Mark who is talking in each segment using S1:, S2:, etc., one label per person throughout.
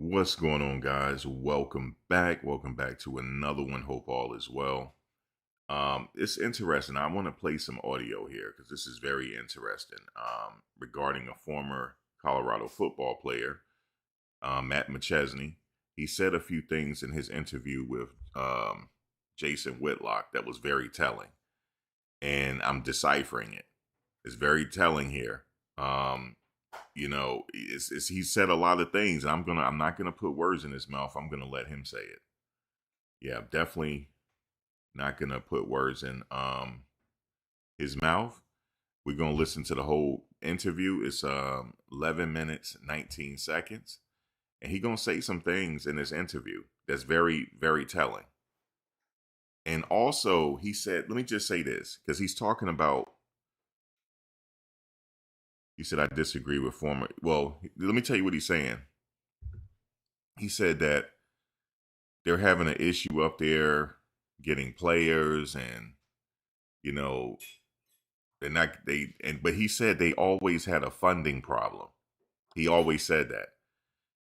S1: What's going on, guys? Welcome back. Welcome back to another one. Hope all is well. It's interesting. I want to play some audio here because this is very interesting. Regarding a former Colorado football player, Matt McChesney. He said a few things in his interview with Jason Whitlock that was very telling, and I'm deciphering it. It's very telling here. He said a lot of things. I'm not gonna put words in his mouth. I'm gonna let him say it. Yeah, I'm definitely not gonna put words in his mouth. We're gonna listen to the whole interview. It's 11 minutes 19 seconds, and he gonna say some things in this interview that's very very telling. And also, he said, let me just say this because he's talking about. He said, I disagree with former. Well, let me tell you what he's saying. He said that they're having an issue up there getting players, and you know they're not they and but he said they always had a funding problem. He always said that.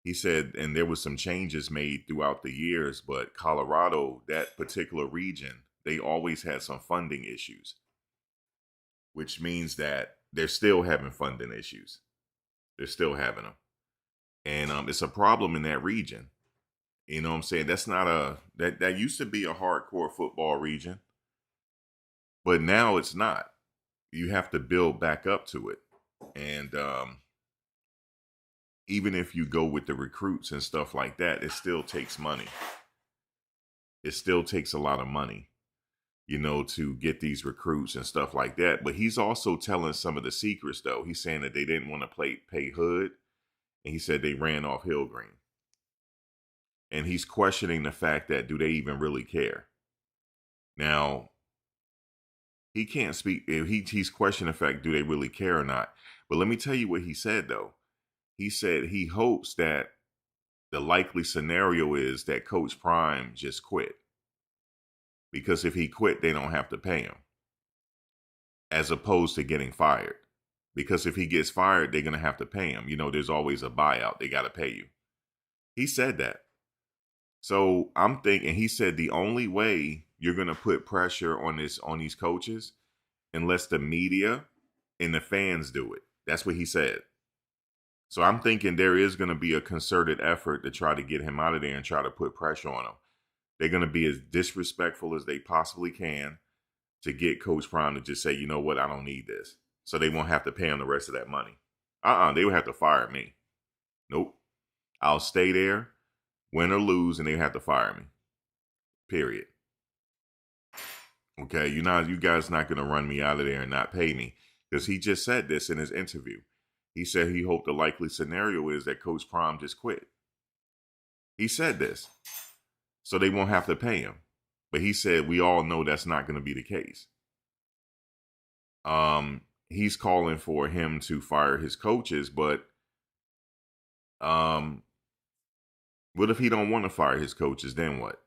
S1: He said, and there was some changes made throughout the years, but Colorado, that particular region, they always had some funding issues, which means that they're still having funding issues. They're still having them, and it's a problem in that region. You know what I'm saying? That's not that used to be a hardcore football region, but now it's not. You have to build back up to it. And even if you go with the recruits and stuff like that, it still takes money. It still takes a lot of money, to get these recruits and stuff like that. But he's also telling some of the secrets, though. He's saying that they didn't want to pay Hood, and he said they ran off Hillgreen. And he's questioning the fact that do they even really care? Now, he can't speak. He's questioning the fact, do they really care or not? But let me tell you what he said, though. He said he hopes that the likely scenario is that Coach Prime just quit. Because if he quit, they don't have to pay him. As opposed to getting fired. Because if he gets fired, they're going to have to pay him. There's always a buyout. They got to pay you. He said that. So I'm thinking, he said the only way you're going to put pressure on these coaches unless the media and the fans do it. That's what he said. So I'm thinking there is going to be a concerted effort to try to get him out of there and try to put pressure on him. They're going to be as disrespectful as they possibly can to get Coach Prime to just say, you know what, I don't need this. So they won't have to pay him the rest of that money. They would have to fire me. Nope. I'll stay there, win or lose, and they have to fire me. Period. Okay, you guys not going to run me out of there and not pay me. Because he just said this in his interview. He said he hoped the likely scenario is that Coach Prime just quit. He said this. So they won't have to pay him. But he said we all know that's not going to be the case. He's calling for him to fire his coaches, but what if he don't want to fire his coaches? Then what?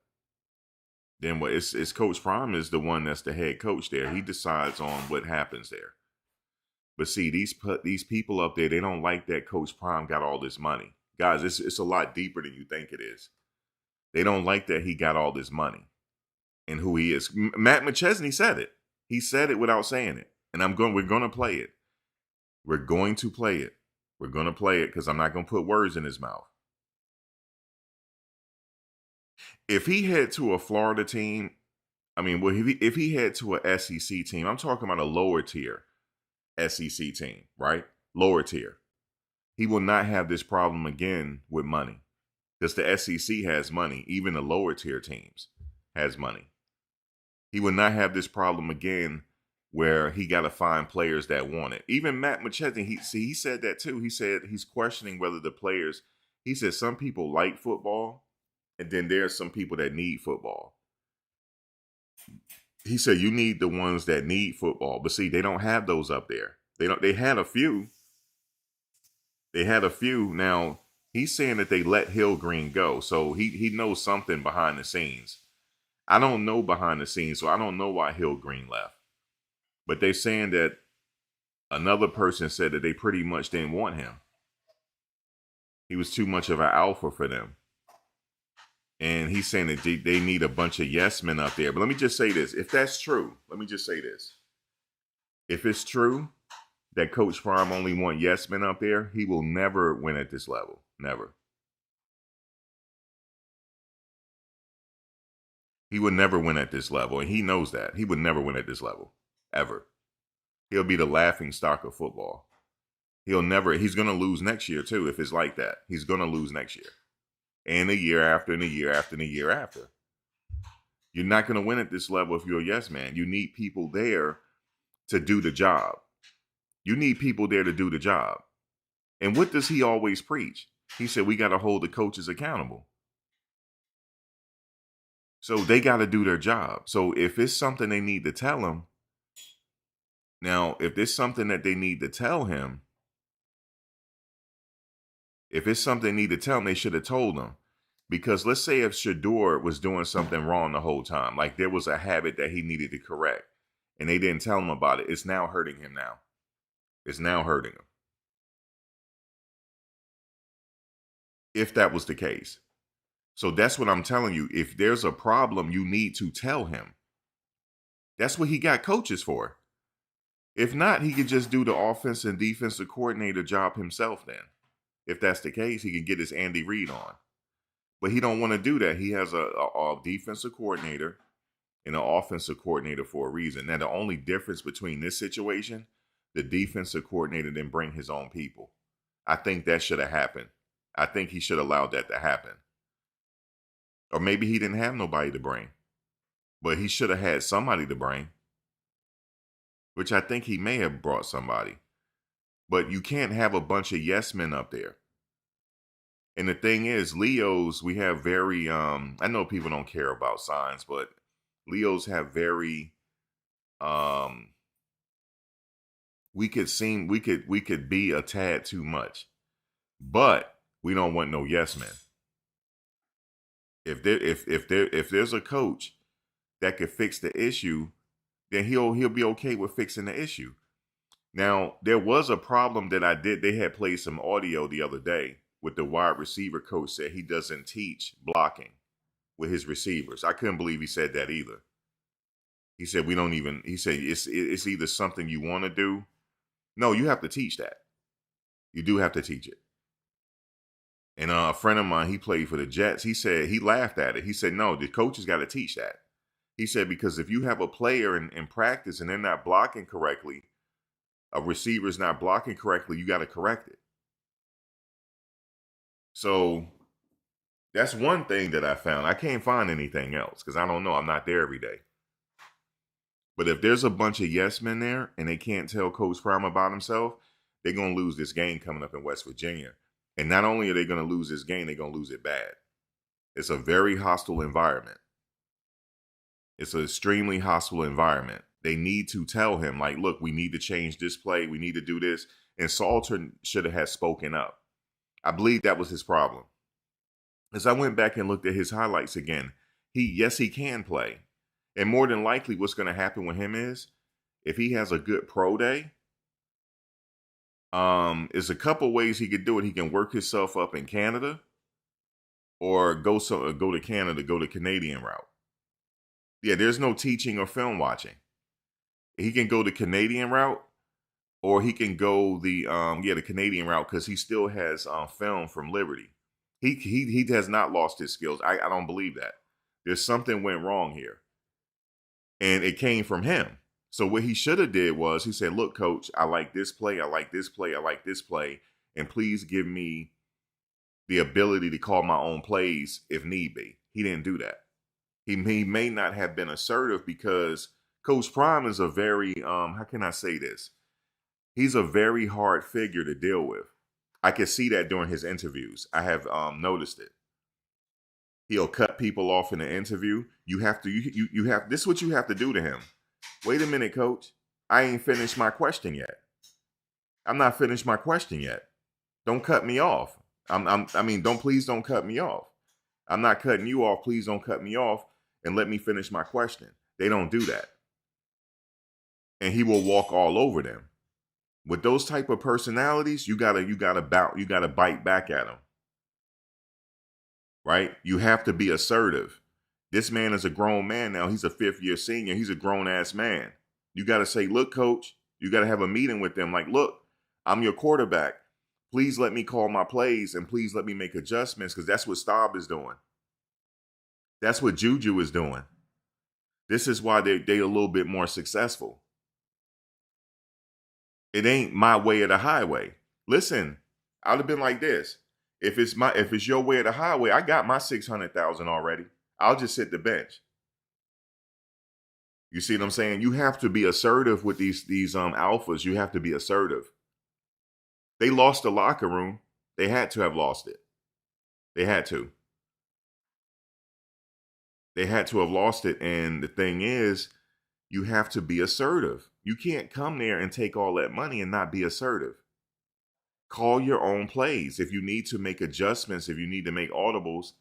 S1: It's Coach Prime is the one that's the head coach there. He decides on what happens there. But see, these people up there, they don't like that Coach Prime got all this money. Guys, it's a lot deeper than you think it is. They don't like that he got all this money and who he is. Matt McChesney said it. He said it without saying it. And we're going to play it. We're going to play it. We're going to play it because I'm not going to put words in his mouth. If he head to a Florida team, if he head to a SEC team, I'm talking about a lower tier SEC team, right? Lower tier. He will not have this problem again with money because the SEC has money. Even the lower tier teams has money. He will not have this problem again where he got to find players that want it. Even Matt McChesney, he said that too. He said he's questioning whether the players, he said some people like football and then there are some people that need football. He said you need the ones that need football, but see, they don't have those up there. They had a few. Now, he's saying that they let Hillgreen go. So he knows something behind the scenes. I don't know behind the scenes, so I don't know why Hillgreen left. But they're saying that another person said that they pretty much didn't want him. He was too much of an alpha for them. And he's saying that they need a bunch of yes men up there. But let me just say this. If that's true, let me just say this. If it's true that Coach Prime only want yes men up there, he will never win at this level. Never. He would never win at this level. And he knows that. He would never win at this level. Ever. He'll be the laughing stock of football. He's going to lose next year too if it's like that. He's going to lose next year. And the year after, and the year after, and the year after. You're not going to win at this level if you're a yes man. You need people there to do the job. You need people there to do the job. And what does he always preach? He said, we got to hold the coaches accountable. So they got to do their job. So if it's something they need to tell him, now, if there's something that they need to tell him, if it's something they need to tell him, they should have told him. Because let's say if Shedeur was doing something wrong the whole time, like there was a habit that he needed to correct, and they didn't tell him about it, it's now hurting him now. It's now hurting him. If that was the case. So that's what I'm telling you. If there's a problem, you need to tell him. That's what he got coaches for. If not, he could just do the offense and defensive coordinator job himself then. If that's the case, he can get his Andy Reid on. But he don't want to do that. He has a defensive coordinator and an offensive coordinator for a reason. Now, the only difference between this situation, the defensive coordinator didn't bring his own people. I think that should have happened. I think he should have allowed that to happen. Or maybe he didn't have nobody to bring. But he should have had somebody to bring. Which I think he may have brought somebody. But you can't have a bunch of yes men up there. And the thing is, Leos, we have very, I know people don't care about signs, but Leos have very, we could be a tad too much, but we don't want no yes men. If there's a coach that could fix the issue, then he'll be okay with fixing the issue. Now, there was a problem that they had played some audio the other day with the wide receiver coach said he doesn't teach blocking with his receivers. I couldn't believe he said that either. He said, he said, it's either something you want to do. No, you have to teach that. You do have to teach it. And a friend of mine, he played for the Jets. He said, he laughed at it. He said, no, the coaches got to teach that. He said, because if you have a player in practice and they're not blocking correctly, a receiver's not blocking correctly, you got to correct it. So that's one thing that I found. I can't find anything else because I don't know. I'm not there every day. But if there's a bunch of yes men there and they can't tell Coach Prime about himself, they're going to lose this game coming up in West Virginia. And not only are they going to lose this game, they're going to lose it bad. It's a very hostile environment. It's an extremely hostile environment. They need to tell him, like, look, we need to change this play. We need to do this. And Salter should have spoken up. I believe that was his problem. As I went back and looked at his highlights again, he can play. And more than likely what's going to happen with him is if he has a good pro day, there's a couple ways he could do it. He can work himself up in Canada or go to Canada, go the Canadian route. Yeah, there's no teaching or film watching. He can go the Canadian route or he can go the Canadian route because he still has film from Liberty. He has not lost his skills. I don't believe that. There's something went wrong here. And it came from him. So what he should have did was he said, look, coach, I like this play. I like this play. I like this play. And please give me the ability to call my own plays if need be. He didn't do that. He may not have been assertive because Coach Prime is a very, how can I say this? He's a very hard figure to deal with. I can see that during his interviews. I have noticed it. He'll cut people off in an interview. You have this is what you have to do to him. Wait a minute, coach. I ain't finished my question yet. I'm not finished my question yet. Don't cut me off. Please don't cut me off. I'm not cutting you off. Please don't cut me off and let me finish my question. They don't do that. And he will walk all over them. With those type of personalities, you gotta bite back at them. right? You have to be assertive. This man is a grown man now. He's a 5th-year senior. He's a grown-ass man. You got to say, look, coach, you got to have a meeting with them. Like, look, I'm your quarterback. Please let me call my plays and please let me make adjustments, because that's what Staub is doing. That's what Juju is doing. This is why they a little bit more successful. It ain't my way or the highway. Listen, I'd have been like this. If it's your way or the highway, I got my 600,000 already. I'll just sit the bench. You see what I'm saying? You have to be assertive with these alphas. You have to be assertive. They lost the locker room. They had to have lost it. They had to. They had to have lost it. And the thing is, you have to be assertive. You can't come there and take all that money and not be assertive. Call your own plays. If you need to make adjustments, if you need to make audibles,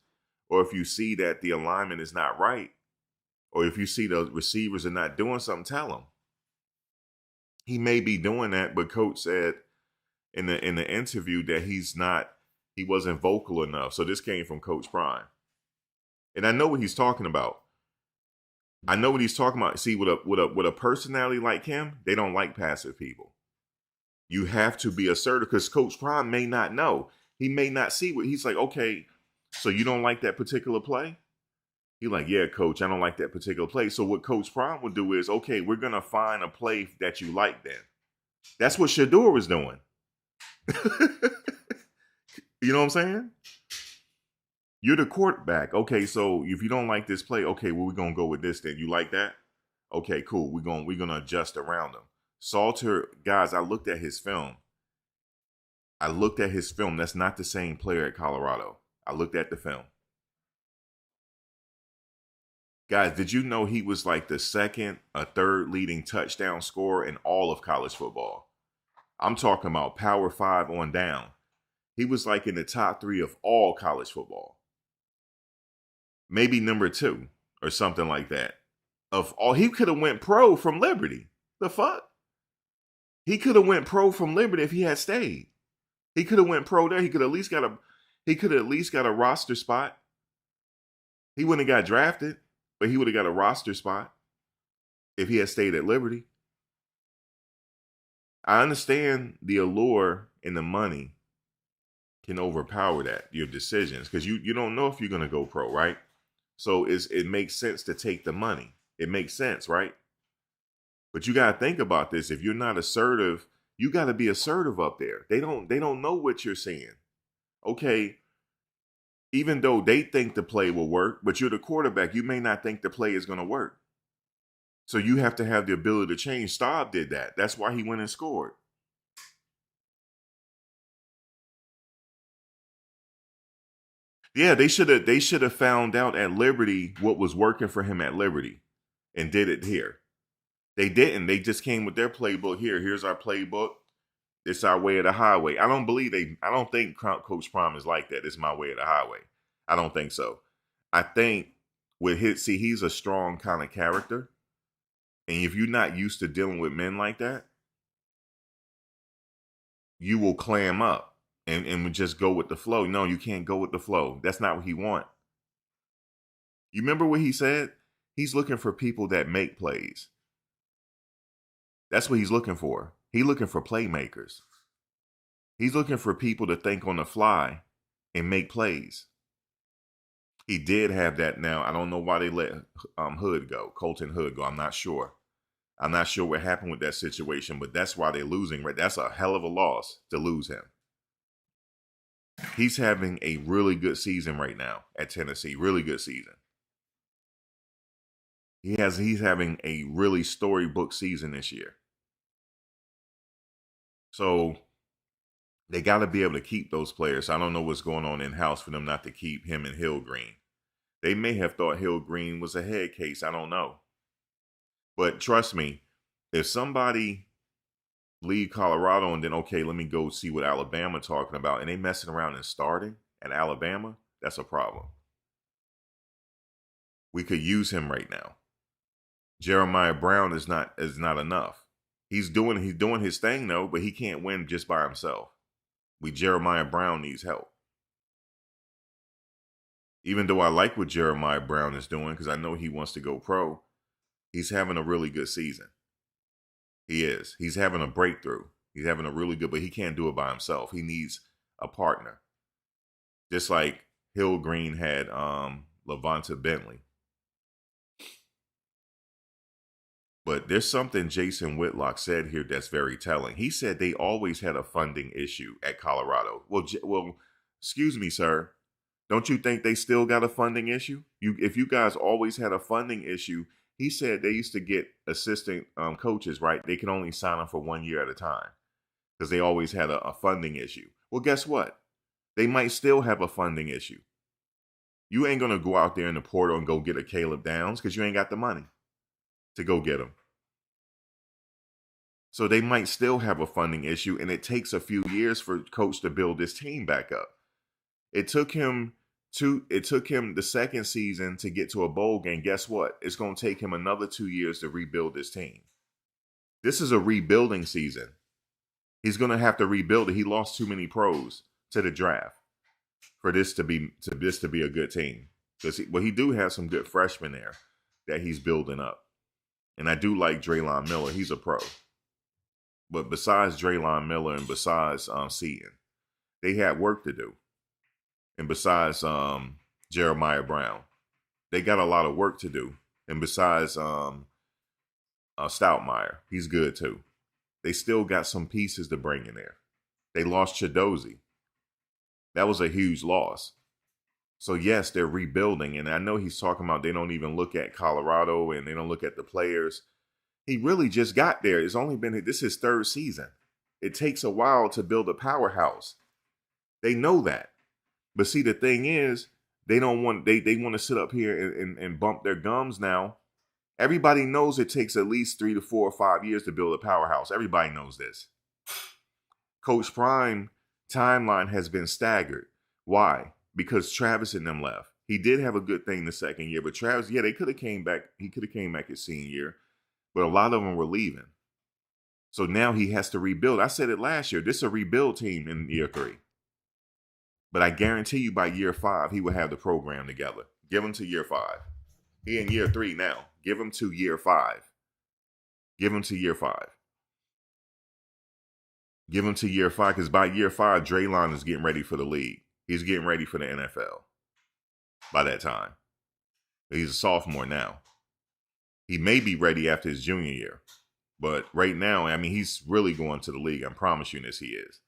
S1: or if you see that the alignment is not right, or if you see the receivers are not doing something, tell them. He may be doing that, but coach said in the interview that he wasn't vocal enough. So this came from Coach Prime. And I know what he's talking about. I know what he's talking about. See, with a personality like him, they don't like passive people. You have to be assertive, because Coach Prime may not know. He may not see what he's like. Okay, so you don't like that particular play? He's like, yeah, coach, I don't like that particular play. So what Coach Prime would do is, okay, we're going to find a play that you like then. That's what Shedeur was doing. You know what I'm saying? You're the quarterback. Okay, so if you don't like this play, okay, well, we're going to go with this then. You like that? Okay, cool. We're going to adjust around him. Salter, guys, I looked at his film. That's not the same player at Colorado. I looked at the film. Guys, did you know he was like the second or third leading touchdown scorer in all of college football? I'm talking about Power 5 on down. He was like in the top 3 of all college football. Maybe number 2 or something like that. Of all, he could have went pro from Liberty. The fuck? He could have went pro from Liberty if he had stayed. He could have went pro there. He could at least got a roster spot. He wouldn't have got drafted, but he would have got a roster spot if he had stayed at Liberty. I understand the allure and the money can overpower that, your decisions, because you don't know if you're going to go pro, right? So it makes sense to take the money. It makes sense, right? But you got to think about this. If you're not assertive, you got to be assertive up there. They don't know what you're saying. Okay, even though they think the play will work, but you're the quarterback, you may not think the play is going to work. So you have to have the ability to change. Staub did that. That's why he went and scored. Yeah, they should have found out at Liberty what was working for him at Liberty and did it here. They didn't. They just came with their playbook. Here's our playbook. It's our way of the highway. I don't think Coach Prime is like that. It's my way of the highway. I don't think so. I think he's a strong kind of character. And if you're not used to dealing with men like that, you will clam up and just go with the flow. No, you can't go with the flow. That's not what he wants. You remember what he said? He's looking for people that make plays. That's what he's looking for. He's looking for playmakers. He's looking for people to think on the fly and make plays. He did have that now. I don't know why they let Colton Hood go. I'm not sure. I'm not sure what happened with that situation, but that's why they're losing. Right? That's a hell of a loss to lose him. He's having a really good season right now at Tennessee. Really good season. He's having a really storybook season this year. So they got to be able to keep those players. I don't know what's going on in-house for them not to keep him and Hill Green. They may have thought Hill Green was a head case. I don't know. But trust me, if somebody leave Colorado and then, okay, let me go see what Alabama talking about, and they messing around and starting at Alabama, that's a problem. We could use him right now. Jeremiah Brown is not enough. He's doing his thing though, but he can't win just by himself. Jeremiah Brown needs help. Even though I like what Jeremiah Brown is doing because I know he wants to go pro, he's having a really good season. He is. He's having a breakthrough. He's having a really good, but he can't do it by himself. He needs a partner. Just like Hill Green had Levanta Bentley. But there's something Jason Whitlock said here that's very telling. He said they always had a funding issue at Colorado. Well, excuse me, sir. Don't you think they still got a funding issue? If you guys always had a funding issue, he said they used to get assistant coaches, right? They can only sign them for 1 year at a time because they always had a funding issue. Well, guess what? They might still have a funding issue. You ain't going to go out there in the portal and go get a Caleb Downs because you ain't got the money to go get him. So they might still have a funding issue, and it takes a few years for coach to build this team back up. It took him the second season to get to a bowl game. Guess what? It's going to take him another 2 years to rebuild this team. This is a rebuilding season. He's going to have to rebuild it. He lost too many pros to the draft for this to be a good team. But he do have some good freshmen there that he's building up. And I do like Draylon Miller. He's a pro. But besides Draylon Miller and besides Seaton, they had work to do. And besides Jeremiah Brown, they got a lot of work to do. And besides Stoutmeyer, he's good too. They still got some pieces to bring in there. They lost Chidozie. That was a huge loss. So yes, they're rebuilding. And I know he's talking about they don't even look at Colorado and they don't look at the players. He really just got there. This is his third season. It takes a while to build a powerhouse. They know that. But see, the thing is, they want to sit up here and bump their gums now. Everybody knows it takes at least 3 to 4 or 5 years to build a powerhouse. Everybody knows this. Coach Prime timeline has been staggered. Why? Because Travis and them left. He did have a good thing the second year, but Travis, they could have came back. He could have came back his senior year. But a lot of them were leaving. So now he has to rebuild. I said it last year. This is a rebuild team in year 3. But I guarantee you by year 5, he will have the program together. Give him to year 5. He in year 3 now. Give him to year 5. Give him to year 5. Give him to year 5 because by year 5, Draylon is getting ready for the league. He's getting ready for the NFL by that time. He's a sophomore now. He may be ready after his junior year. But right now, he's really going to the league. I promise you this, he is.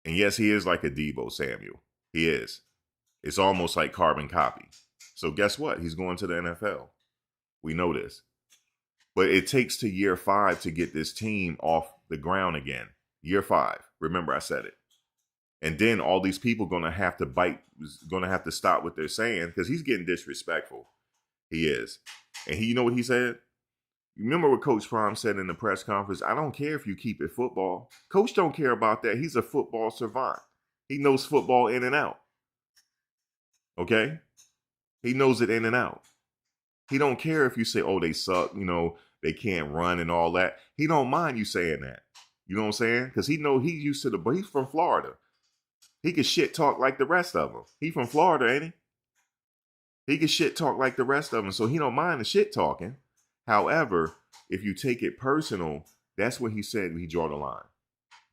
S1: And yes, he is like a Deebo Samuel. He is. It's almost like carbon copy. So guess what? He's going to the NFL. We know this. But it takes to year 5 to get this team off the ground again. Year 5. Remember, I said it. And then all these people going to have to stop what they're saying because he's getting disrespectful. He is. And you know what he said? You remember what Coach Prime said in the press conference? I don't care if you keep it football. Coach don't care about that. He's a football savant. He knows football in and out. Okay? He knows it in and out. He don't care if you say, oh, they suck, they can't run and all that. He don't mind you saying that. You know what I'm saying? Because he know he's used to he's from Florida. He can shit talk like the rest of them. He from Florida, ain't he? He can shit talk like the rest of them, so he don't mind the shit talking. However, if you take it personal, that's what he said when he draw the line.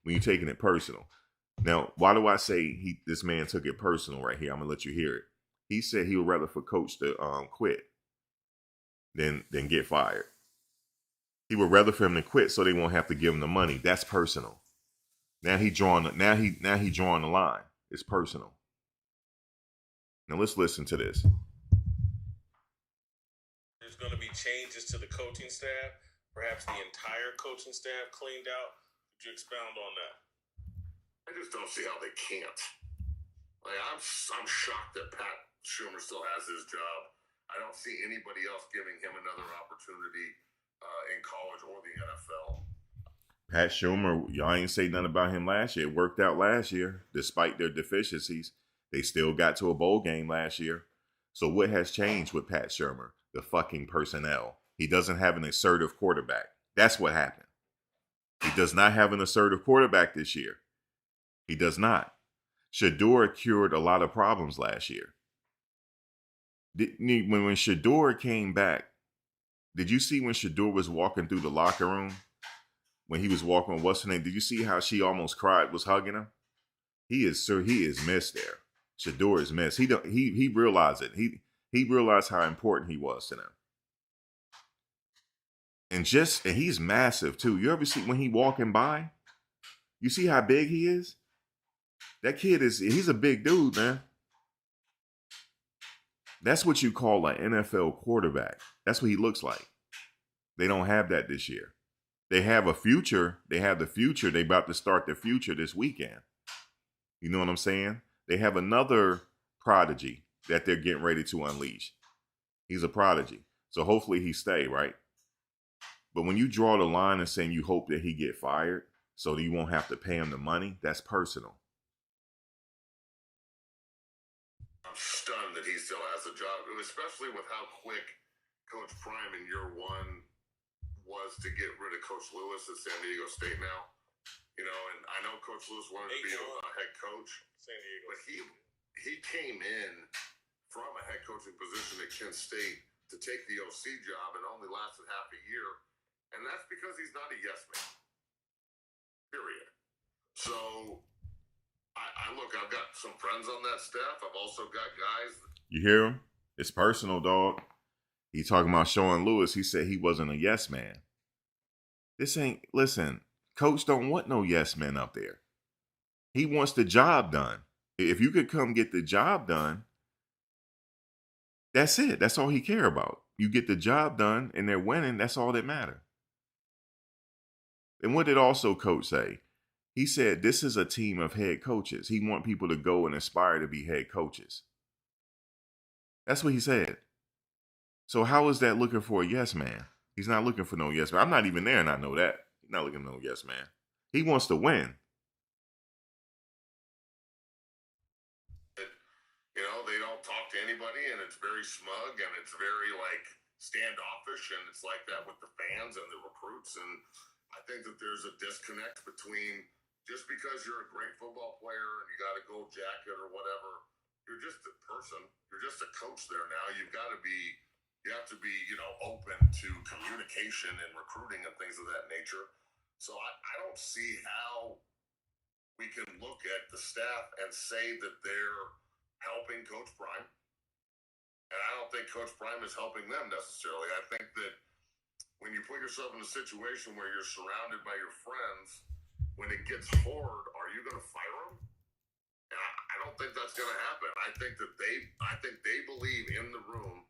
S1: When you're taking it personal. Now, why do I say this man took it personal right here? I'm going to let you hear it. He said he would rather for coach to quit than get fired. He would rather for him to quit so they won't have to give him the money. That's personal. Now he drawing the line. It's personal. Now let's listen to this.
S2: There's going to be changes to the coaching staff, perhaps the entire coaching staff cleaned out. Could you expound on that?
S3: I just don't see how they can't. I'm shocked that Pat Schumer still has his job. I don't see anybody else giving him another opportunity in college or the NFL.
S1: Pat Schumer, y'all ain't say nothing about him last year. It worked out last year, despite their deficiencies. They still got to a bowl game last year. So what has changed with Pat Schumer? The fucking personnel. He doesn't have an assertive quarterback. That's what happened. He does not have an assertive quarterback this year. He does not. Shedeur cured a lot of problems last year. When Shedeur came back, did you see when Shedeur was walking through the locker room? When he was walking with what's her name? Did you see how she almost cried, was hugging him? He is missed there. Shedeur is missed. He realized it. He realized how important he was to them. And he's massive too. You ever see when he walking by? You see how big he is? That kid he's a big dude, man. That's what you call an NFL quarterback. That's what he looks like. They don't have that this year. They have a future. They have the future. They about to start the future this weekend. You know what I'm saying? They have another prodigy that they're getting ready to unleash. He's a prodigy. So hopefully he stay, right? But when you draw the line and saying you hope that he get fired so that you won't have to pay him the money, that's personal.
S3: I'm stunned that he still has a job, especially with how quick Coach Prime in year one was to get rid of Coach Lewis at San Diego State now. You know, and I know Coach Lewis wanted to be a head coach, San Diego, but he came in from a head coaching position at Kent State to take the OC job and only lasted half a year. And that's because he's not a yes man. Period. So, I look, I've got some friends on that staff. I've also got guys.
S1: You hear him? It's personal, dog. He talking about Sean Lewis. He said he wasn't a yes man. Listen, Coach don't want no yes man up there. He wants the job done. If you could come get the job done, that's it. That's all he care about. You get the job done and they're winning. That's all that matters. And what did also Coach say? He said this is a team of head coaches. He want people to go and aspire to be head coaches. That's what he said. So how is that looking for a yes man? He's not looking for no yes man. I'm not even there and I know that. He's not looking for no yes man. He wants to win.
S3: You know, they don't talk to anybody and it's very smug and it's very like standoffish and it's like that with the fans and the recruits. And I think that there's a disconnect between just because you're a great football player and you got a gold jacket or whatever, you're just a person. You're just a coach there now. You have to be, you know, open to communication and recruiting and things of that nature. So I don't see how we can look at the staff and say that they're helping Coach Prime. And I don't think Coach Prime is helping them necessarily. I think that when you put yourself in a situation where you're surrounded by your friends, when it gets hard, are you going to fire them? And I don't think that's going to happen. I think they believe in the room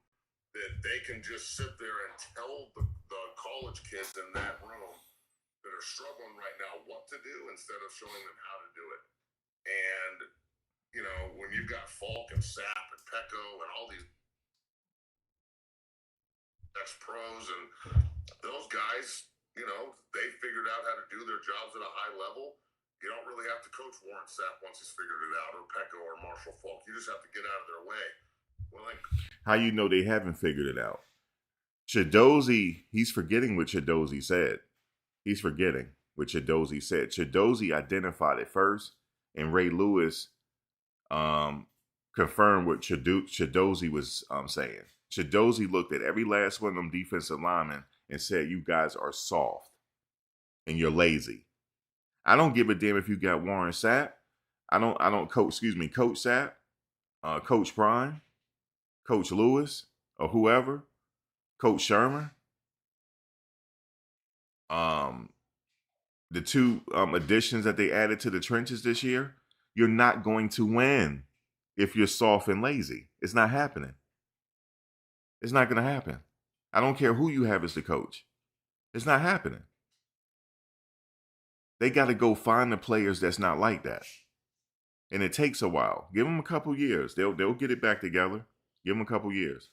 S3: that they can just sit there and tell the college kids in that room that are struggling right now what to do instead of showing them how to do it. And, you know, when you've got Falk and Sapp and Pecco and all these ex-pros and those guys, you know, they figured out how to do their jobs at a high level. You don't really have to coach Warren Sapp once he's figured it out, or Pecco or Marshall Falk. You just have to get out of their way. Well, like,
S1: how you know they haven't figured it out? Chidozie, he's forgetting what Chidozie said. He's forgetting what Chidozie said. Chidozie identified it first, and Ray Lewis confirmed what Chidozie was saying. Chidozie looked at every last one of them defensive linemen and said, you guys are soft and you're lazy. I don't give a damn if you got Warren Sapp. Coach Sapp, Coach Prime, Coach Lewis, or whoever, Coach Sherman. The two additions that they added to the trenches this year, you're not going to win if you're soft and lazy. It's not happening. It's not going to happen. I don't care who you have as the coach. It's not happening. They got to go find the players that's not like that. And it takes a while. Give them a couple years. They'll get it back together. Give them a couple years.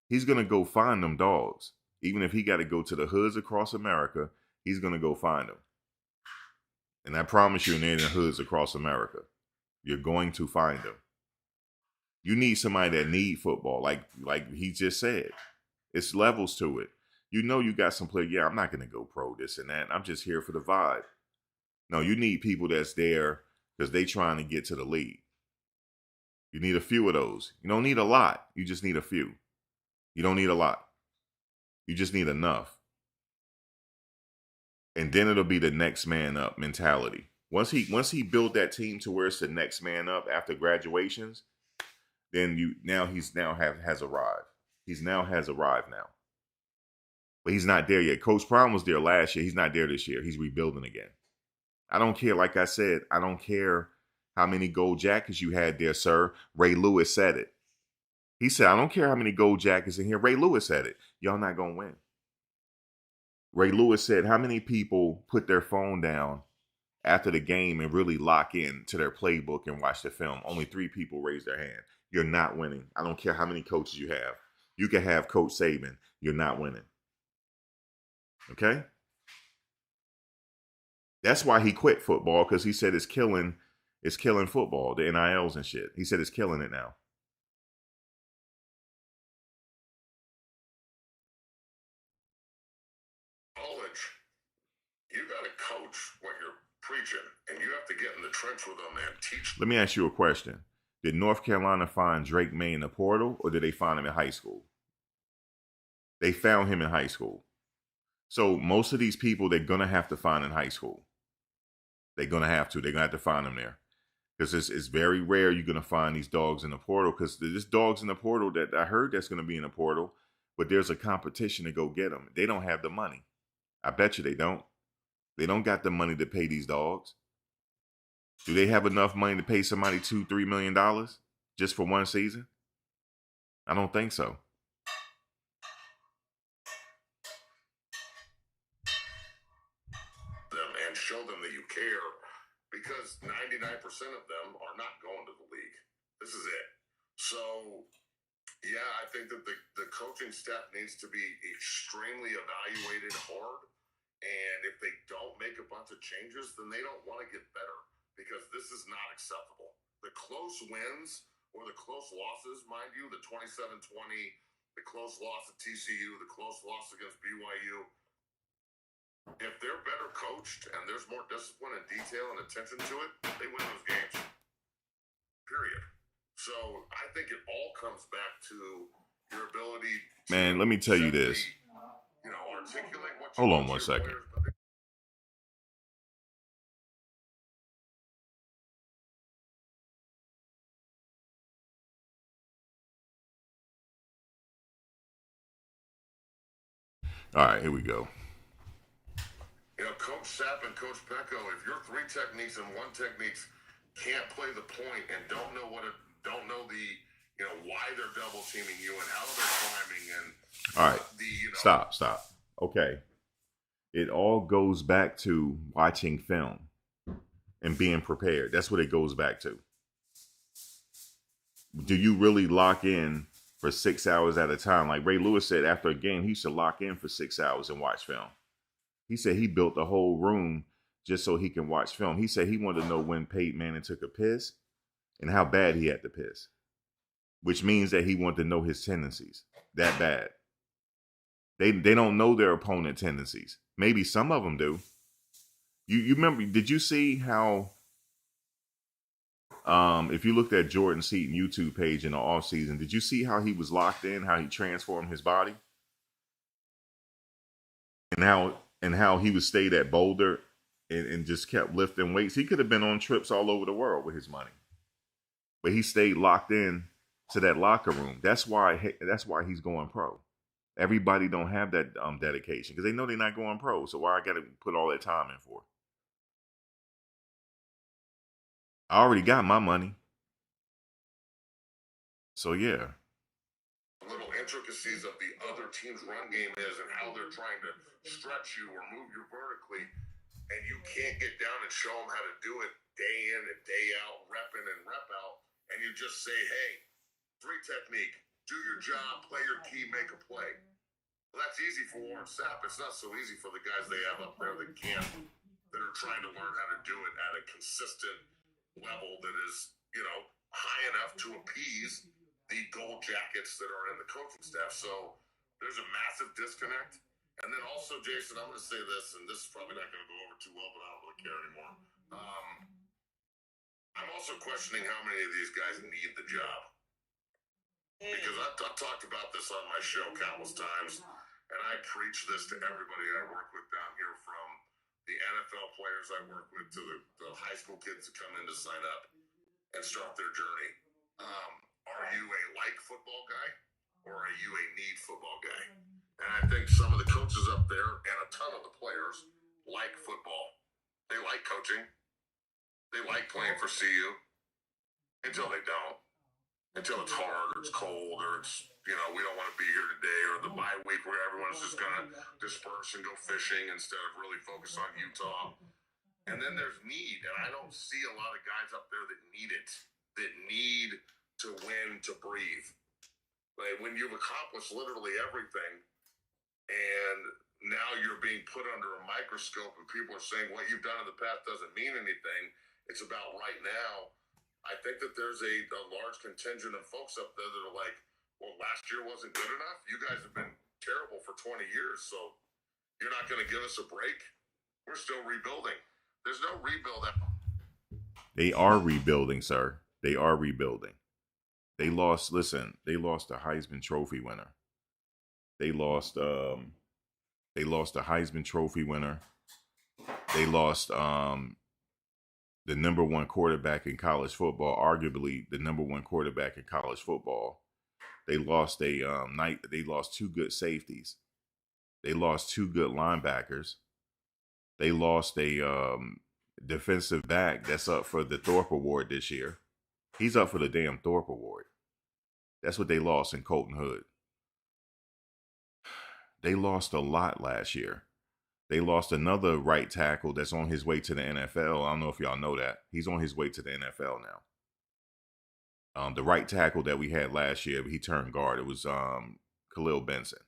S1: He's going to go find them dogs. Even if he got to go to the hoods across America, he's going to go find them. And I promise you, they're in the hoods across America. You're going to find them. You need somebody that need football, like he just said. It's levels to it. You know you got some players, yeah, I'm not going to go pro this and that. I'm just here for the vibe. No, you need people that's there because they trying to get to the league. You need a few of those. You don't need a lot. You just need a few. You don't need a lot. You just need enough. And then it'll be the next man up mentality. Once he built that team to where it's the next man up after graduations, then has arrived. He's now has arrived now. But he's not there yet. Coach Prime was there last year. He's not there this year. He's rebuilding again. I don't care. Like I said, I don't care how many gold jackets you had there, sir. Ray Lewis said it. He said, I don't care how many gold jackets in here. Ray Lewis said it. Y'all not going to win. Ray Lewis said, how many people put their phone down after the game and really lock in to their playbook and watch the film? Only 3 people raised their hand. You're not winning. I don't care how many coaches you have. You can have Coach Saban. You're not winning. Okay? That's why he quit football, because he said it's killing football, the NILs and shit. He said it's killing it now.
S3: College, you got to coach what you're preaching, and you have to get in the trench with them and teach.
S1: Let me ask you a question. Did North Carolina find Drake May in the portal, or did they find him in high school? They found him in high school. So most of these people they're going to have to find in high school. They're going to have to. They're going to have to find them there. Because it's very rare you're going to find these dogs in the portal, because there's dogs in the portal that I heard that's going to be in the portal, but there's a competition to go get them. They don't have the money. I bet you they don't. They don't got the money to pay these dogs. Do they have enough money to pay somebody $2-3 million just for one season? I don't think so.
S3: And show them that you care, because 99% of them are not going to the league. This is it. So, yeah, I think that the coaching staff needs to be extremely evaluated hard. And if they don't make a bunch of changes, then they don't want to get better, because this is not acceptable. The close wins or the close losses, mind you, the 27-20, the close loss at TCU, the close loss against BYU, if they're better coached and there's more discipline and detail and attention to it, they win those games. Period. So I think it all comes back to your ability to,
S1: man, let me tell you this.
S3: Articulate what you
S1: Hold on
S3: want
S1: one
S3: your
S1: second.
S3: players,
S1: All right, here we go.
S3: Coach Sapp and Coach Pecco, if your 3 techniques and 1 technique can't play the point and don't know why they're double teaming you and how they're climbing and
S1: all right, stop. Okay. It all goes back to watching film and being prepared. That's what it goes back to. Do you really lock in for 6 hours at a time? Like Ray Lewis said after a game, he used to lock in for 6 hours and watch film. He said he built the whole room just so he can watch film. He said he wanted to know when Peyton Manning took a piss and how bad he had to piss, which means that he wanted to know his tendencies that bad. They don't know their opponent tendencies. Maybe some of them do. You remember, did you see how, if you looked at Jordan Seaton YouTube page in the offseason, did you see how he was locked in, how he transformed his body? And how he would stay at Boulder and just kept lifting weights. He could have been on trips all over the world with his money, but he stayed locked in to that locker room. That's why he's going pro. Everybody don't have that dedication because they know they're not going pro. So why I got to put all that time in for? I already got my money. So yeah.
S3: Little intricacies of the other team's run game is and how they're trying to stretch you or move you vertically, and you can't get down and show them how to do it day in and day out, rep in and rep out, and you just say, hey, 3 technique, do your job, play your key, make a play. Well, that's easy for Warren Sapp. It's not so easy for the guys they have up there that are trying to learn how to do it at a consistent level that is, high enough to appease the gold jackets that are in the coaching staff. So there's a massive disconnect. And then also, Jason, I'm going to say this, and this is probably not going to go over too well, but I don't really care anymore. I'm also questioning how many of these guys need the job. Because I've talked about this on my show countless times, and I preach this to everybody I work with down here, from the NFL players I work with to the high school kids that come in to sign up and start their journey. Are you a like football guy, or are you a need football guy? And I think some of the coaches up there and a ton of the players like football. They like coaching. They like playing for CU until they don't. Until it's hard or it's cold or it's, we don't want to be here today, or the bye week where everyone's just going to disperse and go fishing instead of really focus on Utah. And then there's need, and I don't see a lot of guys up there that need it, that need to win, to breathe. Like, when you've accomplished literally everything and now you're being put under a microscope and people are saying what you've done in the past doesn't mean anything, it's about right now. I think that there's a large contingent of folks up there that are like, well, last year wasn't good enough. You guys have been terrible for 20 years, so you're not going to give us a break? We're still rebuilding. There's no rebuild.
S1: They are rebuilding, sir. They are rebuilding. They lost a Heisman Trophy winner. They lost a Heisman Trophy winner. They lost the number one quarterback in college football, arguably the number one quarterback in college football. They lost they lost two good safeties. They lost two good linebackers. They lost a defensive back that's up for the Thorpe Award this year. He's up for the damn Thorpe Award. That's what they lost in Colton Hood. They lost a lot last year. They lost another right tackle that's on his way to the NFL. I don't know if y'all know that. He's on his way to the NFL now. The right tackle that we had last year, he turned guard. It was Khalil Benson.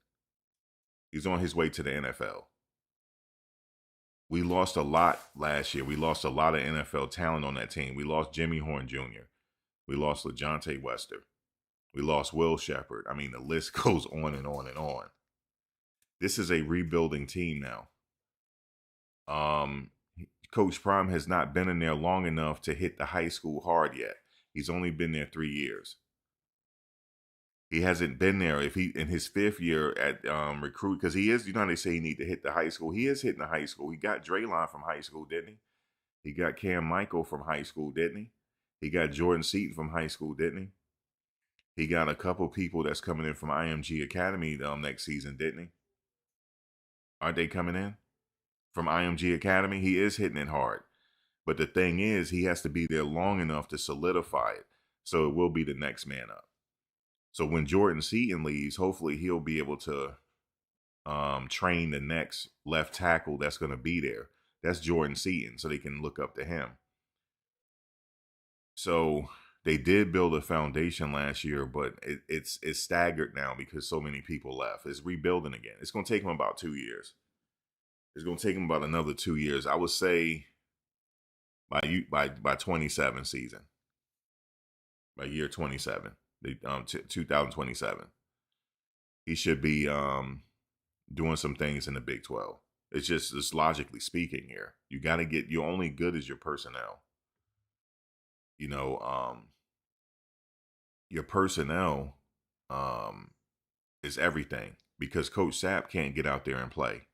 S1: He's on his way to the NFL. We lost a lot last year. We lost a lot of NFL talent on that team. We lost Jimmy Horn Jr. We lost LeJontay Wester. We lost Will Shepard. I mean, the list goes on and on and on. This is a rebuilding team now. Coach Prime has not been in there long enough to hit the high school hard yet. He's only been there 3 years. He hasn't been there. If he in his 5th year at recruit, because he is, they say he need to hit the high school. He is hitting the high school. He got Draylon from high school, didn't he? He got Cam Michael from high school, didn't he? He got Jordan Seaton from high school, didn't he? He got a couple people that's coming in from IMG Academy next season, didn't he? Aren't they coming in from IMG Academy? He is hitting it hard. But the thing is, he has to be there long enough to solidify it. So it will be the next man up. So when Jordan Seaton leaves, hopefully he'll be able to train the next left tackle that's going to be there. That's Jordan Seaton, so they can look up to him. So they did build a foundation last year, but it's staggered now because so many people left. It's rebuilding again. It's going to take them about 2 years. It's going to take them about another 2 years. I would say by 27 season, by year 27, 2027, he should be doing some things in the Big 12. It's just logically speaking here. You got to get, you're only good as your personnel. Your personnel is everything, because Coach Sapp can't get out there and play.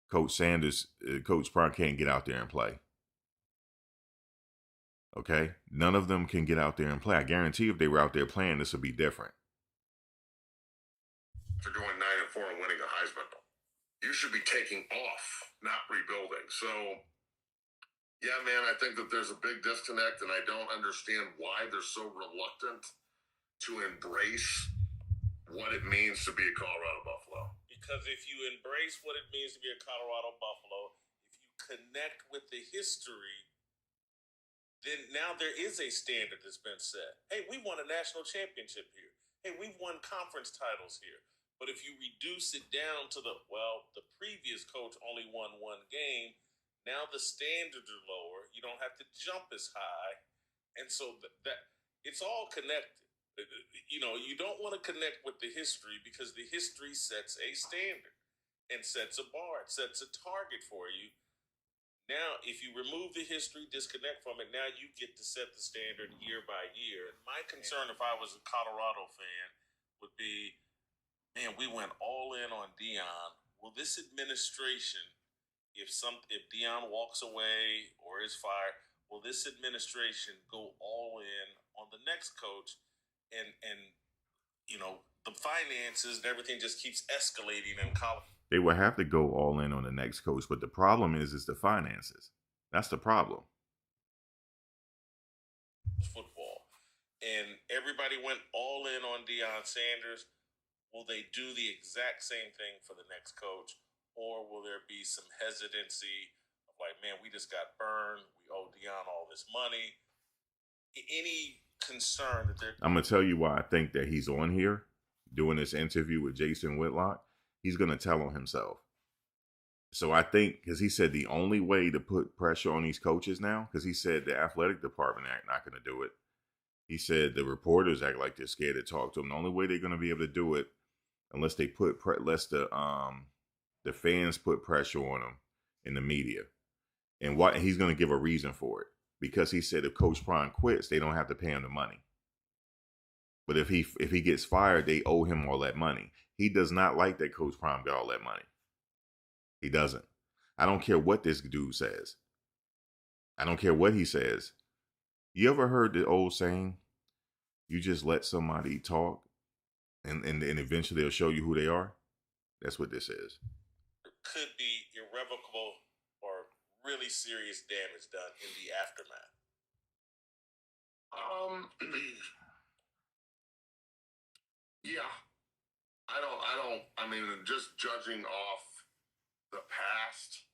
S1: Coach Prime can't get out there and play. Okay? None of them can get out there and play. I guarantee if they were out there playing, this would be different.
S3: For going 9-4 and winning a Heisman, you should be taking off, not rebuilding. So, yeah, man, I think that there's a big disconnect, and I don't understand why they're so reluctant to embrace what it means to be a Colorado Buffalo.
S2: Because if you embrace what it means to be a Colorado Buffalo, if you connect with the history, then now there is a standard that's been set. Hey, we won a national championship here. Hey, we've won conference titles here. But if you reduce it down to the previous coach only won one game, now the standards are lower. You don't have to jump as high. And so that it's all connected. You don't want to connect with the history, because the history sets a standard and sets a bar. It sets a target for you. Now, if you remove the history, disconnect from it, now you get to set the standard year by year. My concern, if I was a Colorado fan, would be, man, we went all in on Deion. Will this administration, if Deion walks away or is fired, will this administration go all in on the next coach, and you know the finances and everything just keeps escalating in college
S1: They will have to go all in on the next coach, but the problem is the finances. That's the problem.
S2: football, and everybody went all in on Deion Sanders? Will they do the exact same thing for the next coach, or will there be some hesitancy of like, man, we just got burned, we owe Deion all this money? Any concern that they're...
S1: I'm going to tell you why I think that he's on here doing this interview with Jason Whitlock. He's going to tell on himself. So I think, because he said the only way to put pressure on these coaches now, because he said the athletic department act not going to do it. He said the reporters act like they're scared to talk to him. The only way they're going to be able to do it, unless they unless the fans put pressure on them in the media, and he's going to give a reason for it, because he said if Coach Prime quits, they don't have to pay him the money. But if he gets fired, they owe him all that money. He does not like that Coach Prime got all that money. He doesn't. I don't care what this dude says. I don't care what he says. You ever heard the old saying, you just let somebody talk and eventually they'll show you who they are? That's what this is.
S2: Could be irrevocable or really serious damage done in the aftermath.
S3: Yeah. I mean, just judging off the past,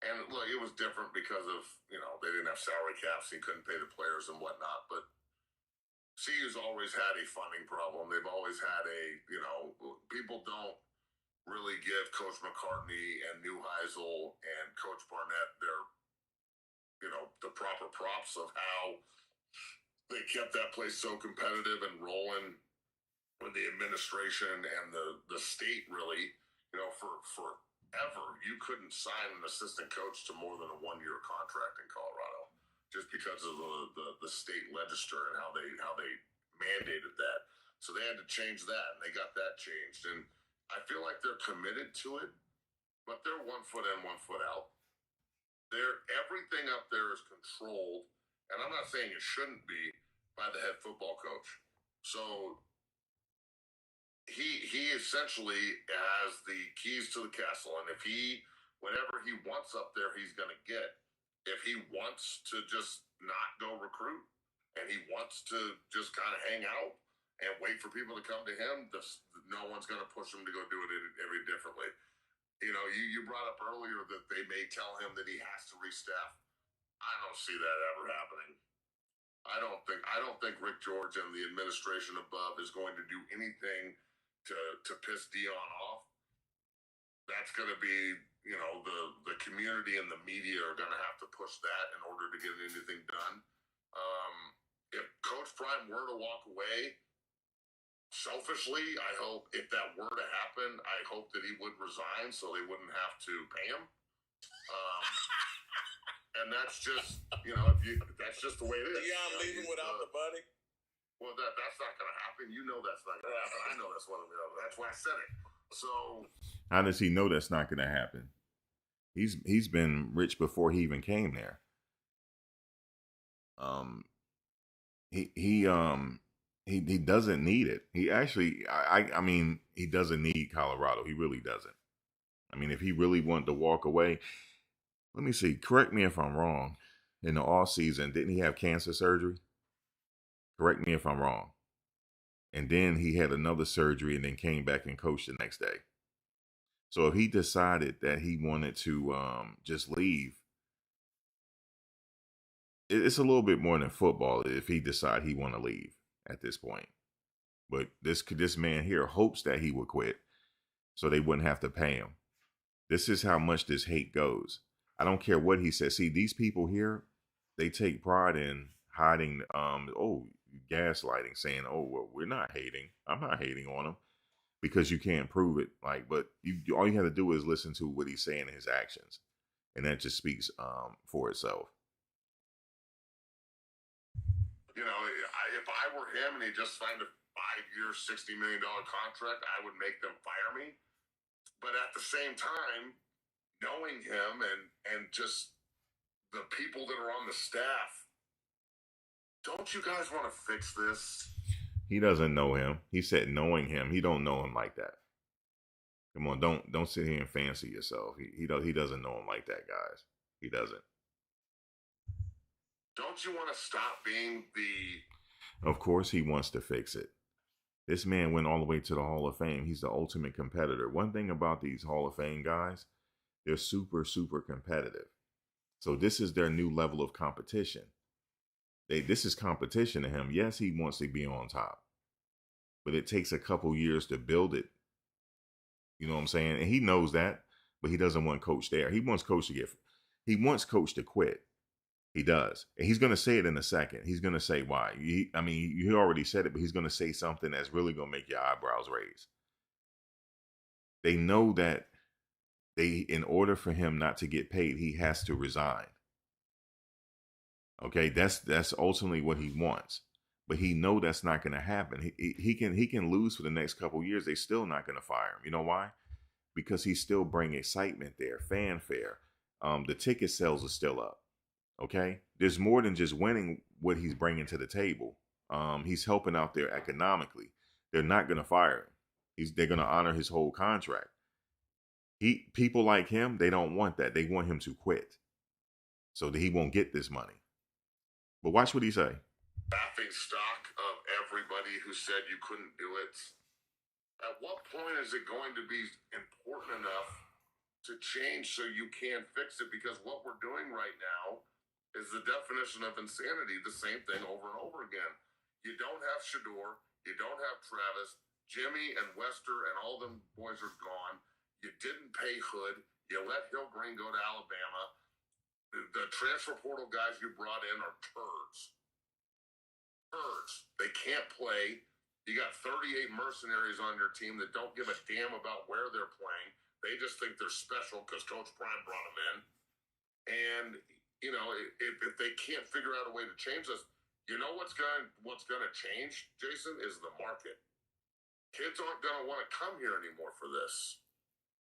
S3: and look, it was different because of, they didn't have salary caps, so he couldn't pay the players and whatnot, but CU's always had a funding problem. They've always had people don't really give Coach McCartney and Neuheisel and Coach Barnett the proper props of how they kept that place so competitive and rolling with the administration and the state, really, for forever. You couldn't sign an assistant coach to more than a 1-year contract in Colorado, just because of the state legislature and how they mandated that. So they had to change that, and they got that changed. And I feel like they're committed to it, but they're 1 foot in, 1 foot out. Everything up there is controlled, and I'm not saying it shouldn't be, by the head football coach. So he essentially has the keys to the castle, and whatever he wants up there, he's going to get. If he wants to just not go recruit, and he wants to just kind of hang out and wait for people to come to him, no one's going to push him to go do it every differently. You brought up earlier that they may tell him that he has to restaff. I don't see that ever happening. I don't think Rick George and the administration above is going to do anything to piss Deion off. That's going to be, the community and the media are going to have to push that in order to get anything done. If Coach Prime were to walk away, selfishly, I hope if that were to happen, I hope that he would resign so they wouldn't have to pay him. And that's just, that's just the way it is.
S2: Deion leaving without the money?
S3: Well, that's not going to happen. That's not going to happen. I know that's what I'm going to. That's why I said it. So
S1: how does he know that's not going to happen? He's been rich before he even came there. He doesn't need it. He actually, I mean, he doesn't need Colorado. He really doesn't. I mean, if he really wanted to walk away, let me see. Correct me if I'm wrong. In the off season, didn't he have cancer surgery? Correct me if I'm wrong. And then he had another surgery and then came back and coached the next day. So if he decided that he wanted to just leave, it's a little bit more than football if he decided he want to leave at this point. But this man here hopes that he would quit so they wouldn't have to pay him. This is how much this hate goes. I don't care what he says. See, these people here, they take pride in hiding, gaslighting, saying, oh, well, we're not hating. I'm not hating on him, because you can't prove it. But all you have to do is listen to what he's saying in his actions. And that just speaks for itself.
S3: You know, if I were him and he just signed a 5-year, $60 million contract, I would make them fire me. But at the same time, knowing him and just the people that are on the staff, don't you guys want to fix this?
S1: He doesn't know him. He said knowing him. He don't know him like that. Come on, don't sit here and fancy yourself. He doesn't know him like that, guys. He doesn't.
S3: Don't you want to stop being the...
S1: Of course he wants to fix it. This man went all the way to the Hall of Fame. He's the ultimate competitor. One thing about these Hall of Fame guys, they're super, super competitive. So this is their new level of competition. This is competition to him. Yes, he wants to be on top, but it takes a couple years to build it. You know what I'm saying? And he knows that, but he doesn't want Coach there. He wants Coach to quit. He does. And he's going to say it in a second. He's going to say why. He already said it, but he's going to say something that's really going to make your eyebrows raise. They know that in order for him not to get paid, he has to resign. Okay, that's ultimately what he wants. But he know that's not going to happen. He can lose for the next couple of years. They're still not going to fire him. You know why? Because he still bring excitement there, fanfare. The ticket sales are still up. Okay, there's more than just winning what he's bringing to the table. He's helping out there economically. They're not going to fire him. They're going to honor his whole contract. People like him, they don't want that. They want him to quit so that he won't get this money. But watch what he say.
S3: Laughing stock of everybody who said you couldn't do it. At what point is it going to be important enough to change so you can fix it? Because what we're doing right now is the definition of insanity, the same thing over and over again. You don't have Shedeur, you don't have Travis, Jimmy and Wester and all them boys are gone. You didn't pay Hood, you let Hillgreen go to Alabama. The transfer portal guys you brought in are turds. They can't play. You got 38 mercenaries on your team that don't give a damn about where they're playing. They just think they're special because Coach Prime brought them in. And you know, if they can't figure out a way to change this, you know what's gonna change, Jason, is the market. Kids aren't gonna want to come here anymore for this.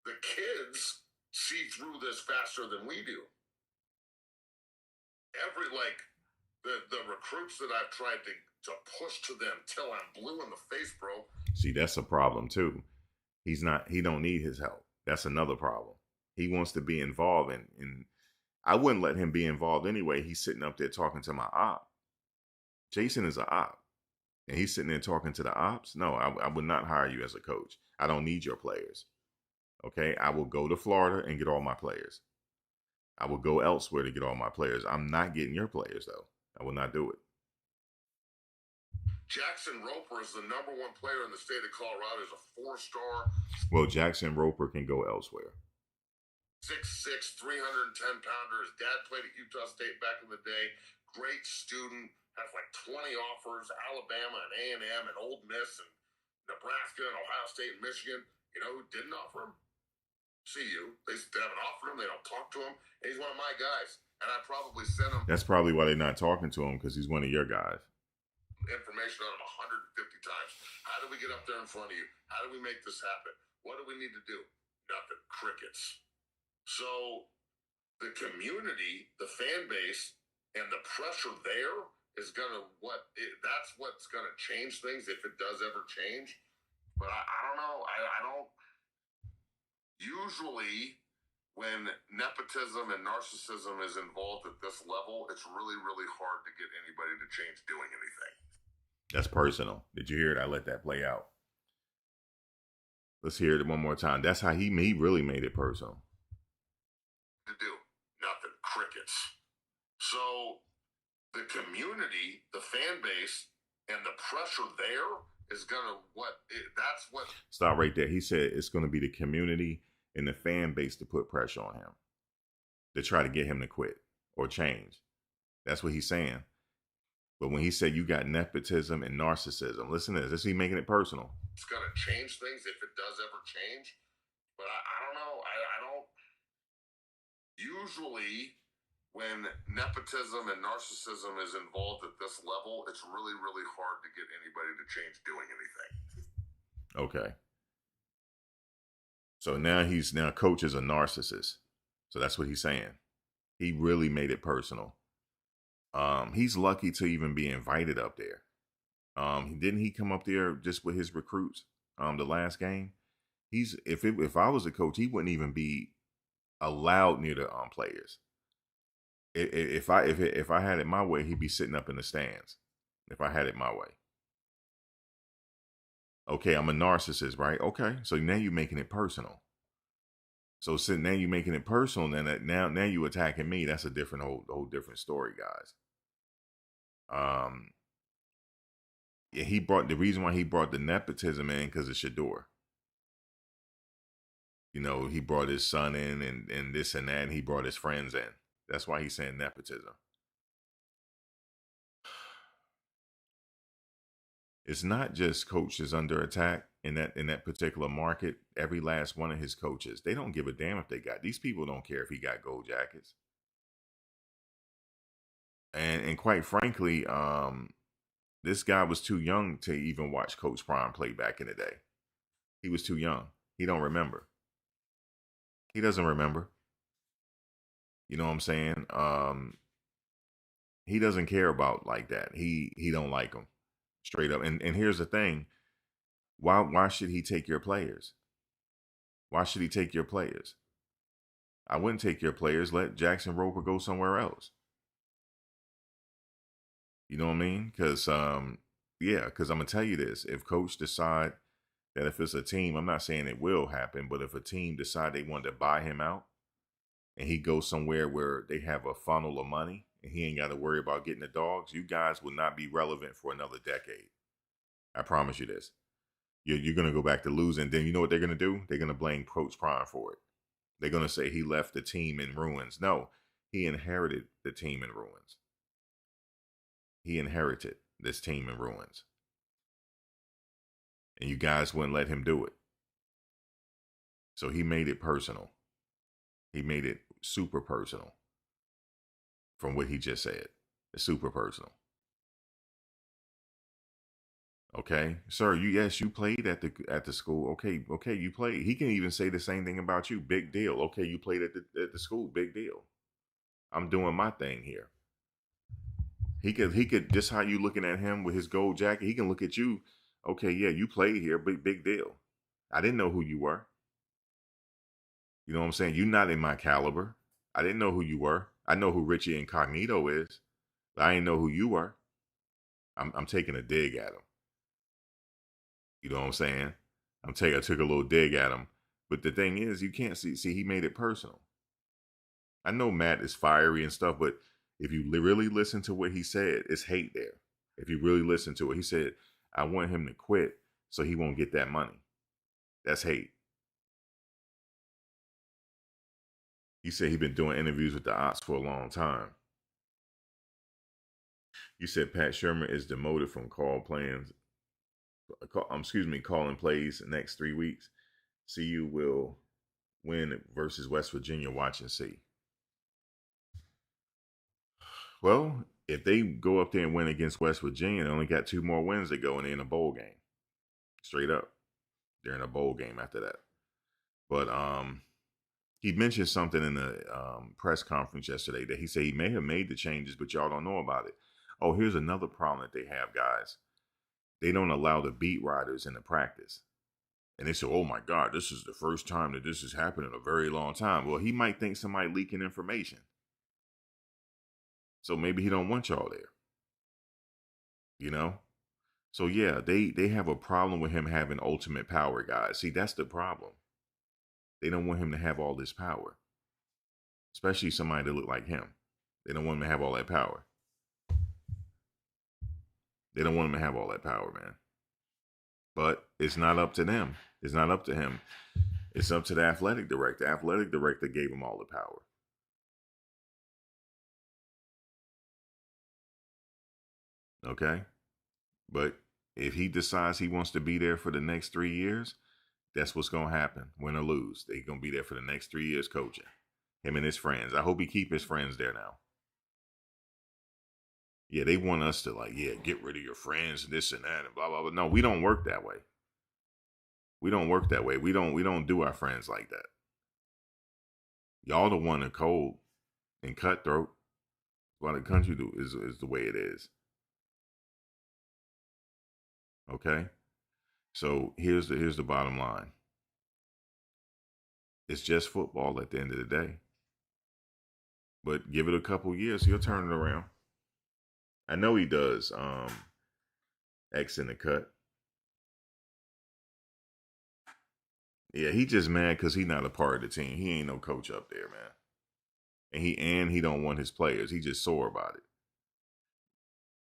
S3: The kids see through this faster than we do. The recruits that I've tried to push to them till I'm blue in the face, bro.
S1: See, that's a problem too. He don't need his help. That's another problem. He wants to be involved in I wouldn't let him be involved anyway. He's sitting up there talking to my op. Jason is an op. And he's sitting there talking to the ops. No, I would not hire you as a coach. I don't need your players. Okay, I will go to Florida and get all my players. I will go elsewhere to get all my players. I'm not getting your players, though. I will not do it.
S3: Jackson Roper is the #1 player in the state of Colorado. He's a 4-star.
S1: Well, Jackson Roper can go elsewhere.
S3: 6'6", 310-pounder. His dad played at Utah State back in the day. Great student. Has like 20 offers. Alabama and A&M and Ole Miss and Nebraska and Ohio State and Michigan. You know who didn't offer him? CU. They haven't offered him. They don't talk to him. And he's one of my guys. And I probably sent him.
S1: That's probably why they're not talking to him, because he's one of your guys.
S3: Information on him 150 times. How do we get up there in front of you? How do we make this happen? What do we need to do? Nothing. Crickets. So the community, the fan base, and the pressure there is that's what's gonna change things if it does ever change. But I don't know. I don't. Usually, when nepotism and narcissism is involved at this level, it's really, really hard to get anybody to change doing anything.
S1: That's personal. Did you hear it? I let that play out. Let's hear it one more time. That's how he really made it personal.
S3: To do nothing. Crickets. So the community, the fan base, and the pressure there is gonna that's what.
S1: Stop right there. He said it's going to be the community and the fan base to put pressure on him to try to get him to quit or change. That's what he's saying. But when he said you got nepotism and narcissism, listen to this. Is he making it personal?
S3: It's going to change things if it does ever change. But I don't know. I don't. usually when nepotism and narcissism is involved at this level, it's really, really hard to get anybody to change doing anything.
S1: Okay. So now coach is a narcissist. So that's what he's saying. He really made it personal. He's lucky to even be invited up there. Didn't he come up there just with his recruits? The last game, if I was a coach, he wouldn't even be allowed near the players. If I had it my way, he'd be sitting up in the stands. If I had it my way. Okay, I'm a narcissist, right? Okay, so now you're making it personal. So now you're making it personal, then now you attacking me. That's a different whole different story, guys. Yeah, the reason why he brought the nepotism in because of Shedeur. You know, he brought his son in and this and that, and he brought his friends in. That's why he's saying nepotism. It's not just coaches under attack in that particular market. Every last one of his coaches, they don't give a damn if they got these people. Don't care if he got gold jackets. And quite frankly, this guy was too young to even watch Coach Prime play back in the day. He was too young. He don't remember. He doesn't remember. You know what I'm saying? He doesn't care about like that. He don't like them straight up. And here's the thing. Why should he take your players? Why should he take your players? I wouldn't take your players. Let Jackson Roper go somewhere else. You know what I mean? Because because I'm gonna tell you this: if coach decide that if it's a team, I'm not saying it will happen, but if a team decide they want to buy him out, and he goes somewhere where they have a funnel of money, and he ain't got to worry about getting the dogs, you guys will not be relevant for another decade. I promise you this. You're gonna go back to losing. Then you know what they're gonna do? They're gonna blame Coach Prime for it. They're gonna say he left the team in ruins. No, he inherited the team in ruins. He inherited this team in ruins. And you guys wouldn't let him do it. So he made it personal. He made it super personal from what he just said. It's super personal. Okay, sir, you played at the school. Okay, you played. He can even say the same thing about you. Big deal. Okay, you played at the school. Big deal. I'm doing my thing here. He could just how you looking at him with his gold jacket, he can look at you. Okay, yeah, you played here, big deal. I didn't know who you were. You know what I'm saying? You're not in my caliber. I didn't know who you were. I know who Richie Incognito is, but I didn't know who you were. I'm taking a dig at him. You know what I'm saying? I took a little dig at him. But the thing is, you can't see he made it personal. I know Matt is fiery and stuff, but if you really listen to what he said, it's hate there. If you really listen to it, he said, I want him to quit so he won't get that money. That's hate. He said he'd been doing interviews with the Ops for a long time. You said Pat Shermer is demoted from calling plays the next 3 weeks. CU will win versus West Virginia. Watch and see. Well, if they go up there and win against West Virginia, they only got 2 more wins to go and they're in a bowl game. Straight up. They're in a bowl game after that. But he mentioned something in the press conference yesterday that he said he may have made the changes, but y'all don't know about it. Oh, here's another problem that they have, guys. They don't allow the beat writers in the practice. And they say, oh my God, this is the first time that this has happened in a very long time. Well, he might think somebody leaking information. So maybe he don't want y'all there. You know? So yeah, they have a problem with him having ultimate power, guys. See, that's the problem. They don't want him to have all this power. Especially somebody that look like him. They don't want him to have all that power. They don't want him to have all that power, man. But it's not up to them. It's not up to him. It's up to the athletic director. The athletic director gave him all the power. Okay? But if he decides he wants to be there for the next 3 years, that's what's going to happen. Win or lose. They're going to be there for the next 3 years coaching. Him and his friends. I hope he keep his friends there now. Yeah, they want us to like, yeah, get rid of your friends and this and that and blah blah blah. No, we don't work that way. We don't work that way. We don't do our friends like that. Y'all the one that cold and cutthroat. Why the country is the way it is. Okay? So here's the bottom line. It's just football at the end of the day. But give it a couple years, he'll turn it around. I know he does. X in the cut. Yeah, he just mad because he's not a part of the team. He ain't no coach up there, man. And he don't want his players. He just sore about it.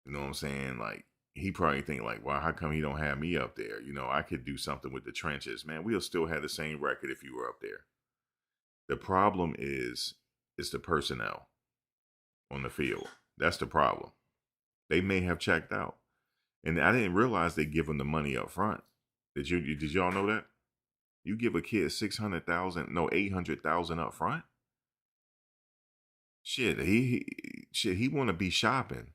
S1: You know what I'm saying? Like, he probably think like, wow, how come he don't have me up there? You know, I could do something with the trenches. Man, we'll still have the same record if you were up there. The problem is the personnel on the field. That's the problem. They may have checked out. And I didn't realize they give them the money up front. Did y'all know that? You give a kid 800,000 up front? Shit, he want to be shopping.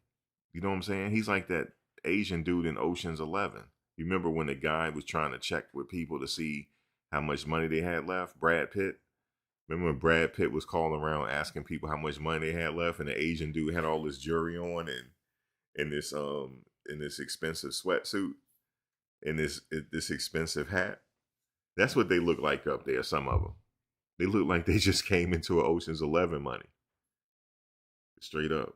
S1: You know what I'm saying? He's like that Asian dude in Ocean's 11. You remember when the guy was trying to check with people to see how much money they had left? Brad Pitt. Remember when Brad Pitt was calling around asking people how much money they had left, and the Asian dude had all this jewelry on and in this expensive sweatsuit and this expensive hat. That's what they look like up there. Some of them, they look like they just came into an Ocean's 11 money. Straight up.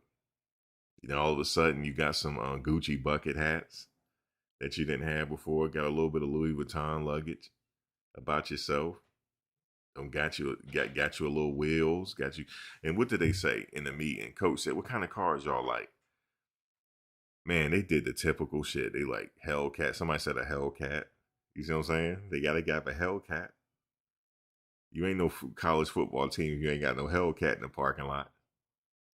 S1: You know, all of a sudden you got some Gucci bucket hats that you didn't have before. Got a little bit of Louis Vuitton luggage about yourself. Got you a little wheels. Got you. And what did they say in the meeting? Coach said, "What kind of cars y'all like?" Man, they did the typical shit. They like Hellcat. Somebody said a Hellcat. You see what I'm saying? They got a guy for Hellcat. You ain't no college football team if you ain't got no Hellcat in the parking lot.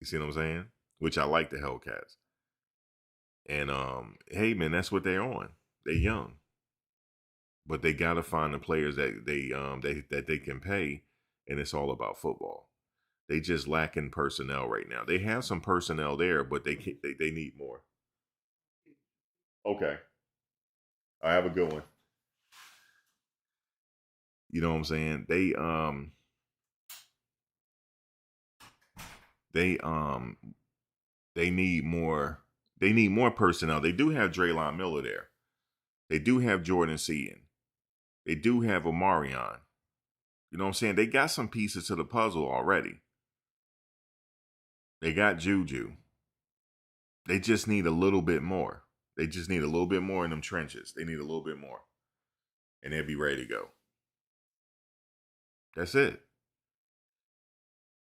S1: You see what I'm saying? Which I like the Hellcats. And hey man, that's what they're on. They're young, but they gotta find the players that they can pay, and it's all about football. They just lacking personnel right now. They have some personnel there, but they need more. Okay, I have a good one. You know what I'm saying? They need more. They need more personnel. They do have Draylon Miller there. They do have Jordan Seaton. They do have Omarion. You know what I'm saying? They got some pieces to the puzzle already. They got Juju. They just need a little bit more. They just need a little bit more in them trenches. They need a little bit more. And they'll be ready to go. That's it.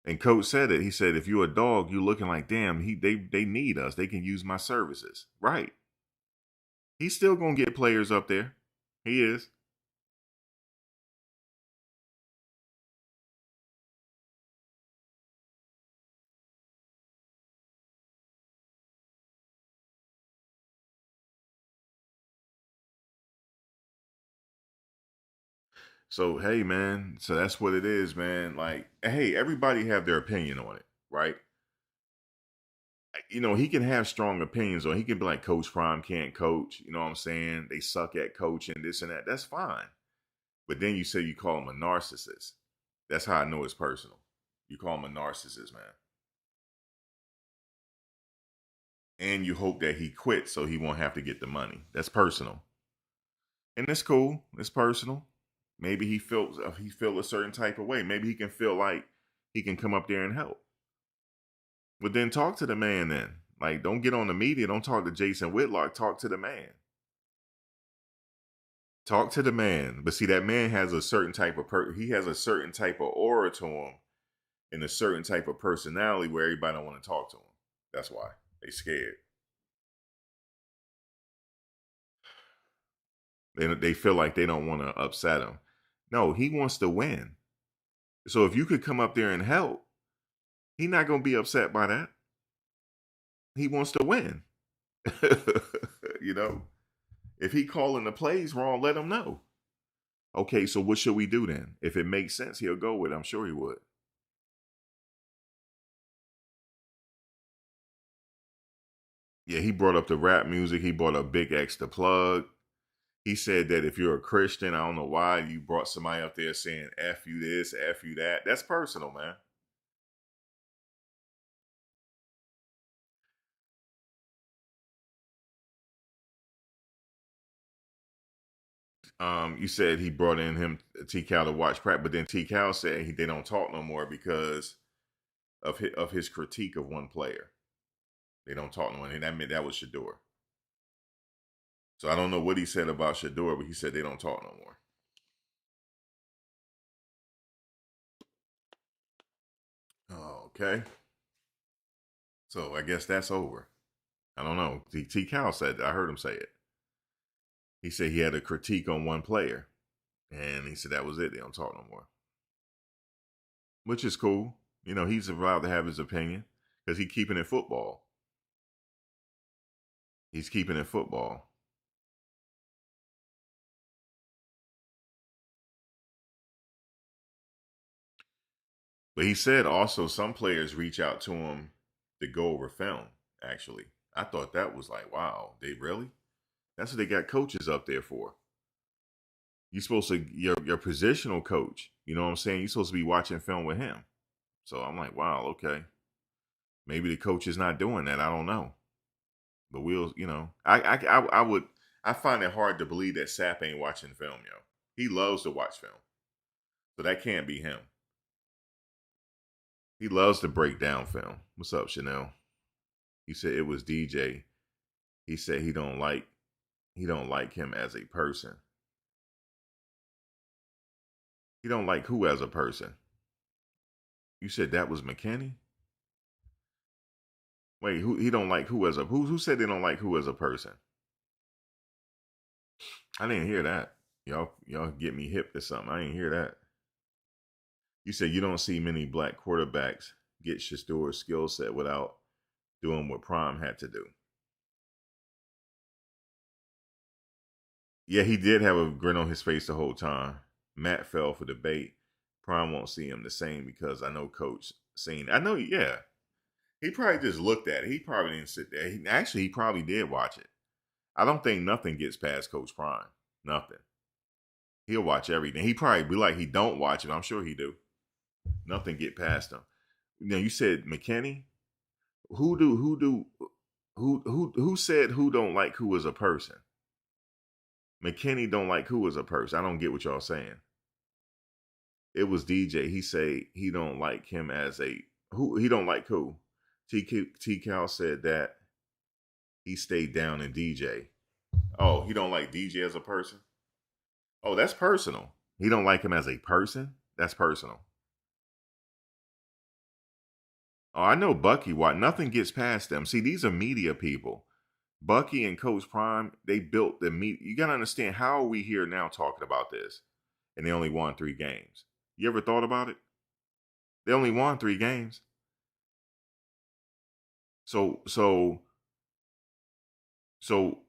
S1: And Coach said it. He said, if you're a dog, you're looking like, damn, they need us. They can use my services. Right. He's still going to get players up there. He is. So, hey, man. So that's what it is, man. Like, hey, everybody have their opinion on it, right? You know, he can have strong opinions on. He can be like, Coach Prime can't coach. You know what I'm saying? They suck at coaching, this and that. That's fine. But then you say you call him a narcissist. That's how I know it's personal. You call him a narcissist, man. And you hope that he quits so he won't have to get the money. That's personal. And it's cool. It's personal. Maybe he feel a certain type of way. Maybe he can feel like he can come up there and help. But then talk to the man then. Like, don't get on the media. Don't talk to Jason Whitlock. Talk to the man. Talk to the man. But see, that man has a certain type of he has a certain type of aura to him and a certain type of personality where everybody don't want to talk to him. That's why. They scared. They feel like they don't want to upset him. No, he wants to win. So if you could come up there and help, he's not going to be upset by that. He wants to win. You know, if he calling the plays wrong, let him know. Okay, so what should we do then? If it makes sense, he'll go with it. I'm sure he would. Yeah, he brought up the rap music. He brought up Big X the Plug. He said that if you're a Christian, I don't know why you brought somebody up there saying F you this, F you that. That's personal, man. You said he brought in him T Cal to watch practice, but then T Cal said they don't talk no more because of his critique of one player. They don't talk no more, and that meant that was Shedeur. So I don't know what he said about Shedeur, but he said they don't talk no more. Okay. So I guess that's over. I don't know. T Cal said that. I heard him say it. He said he had a critique on one player, and he said that was it. They don't talk no more, which is cool. You know, he's allowed to have his opinion because he's keeping it football. He's keeping it football. But he said also some players reach out to him to go over film, actually. I thought that was like, wow, they really? That's what they got coaches up there for. You're supposed to, your positional coach, you know what I'm saying? You're supposed to be watching film with him. So I'm like, wow, okay. Maybe the coach is not doing that. I don't know. But we'll, you know, I find it hard to believe that Sap ain't watching film, yo. He loves to watch film. So that can't be him. He loves to break down film. What's up, Chanel? He said it was DJ. He said he don't like him as a person. He don't like who as a person? You said that was McKinney? Wait, who he don't like who as a who said they don't like who as a person? I didn't hear that. Y'all get me hip to something. I didn't hear that. You said you don't see many black quarterbacks get Shedeur's skill set without doing what Prime had to do. Yeah, he did have a grin on his face the whole time. Matt fell for the bait. Prime won't see him the same because I know Coach seen. I know, yeah. He probably just looked at it. He probably didn't sit there. He probably did watch it. I don't think nothing gets past Coach Prime. Nothing. He'll watch everything. He probably be like he don't watch it. I'm sure he do. Nothing get past him. You know, you said McKinney. Who said who don't like who as a person? McKinney don't like who as a person. I don't get what y'all saying. It was DJ. He say he don't like him as a who. He don't like who. T Cal said that he stayed down in DJ. Oh, he don't like DJ as a person. Oh, that's personal. He don't like him as a person. That's personal. Oh, I know Bucky. Why nothing gets past them? See, these are media people. Bucky and Coach Prime, they built the media. You gotta understand, how are we here now talking about this? And they only won 3 games. You ever thought about it? They only won 3 games. So you know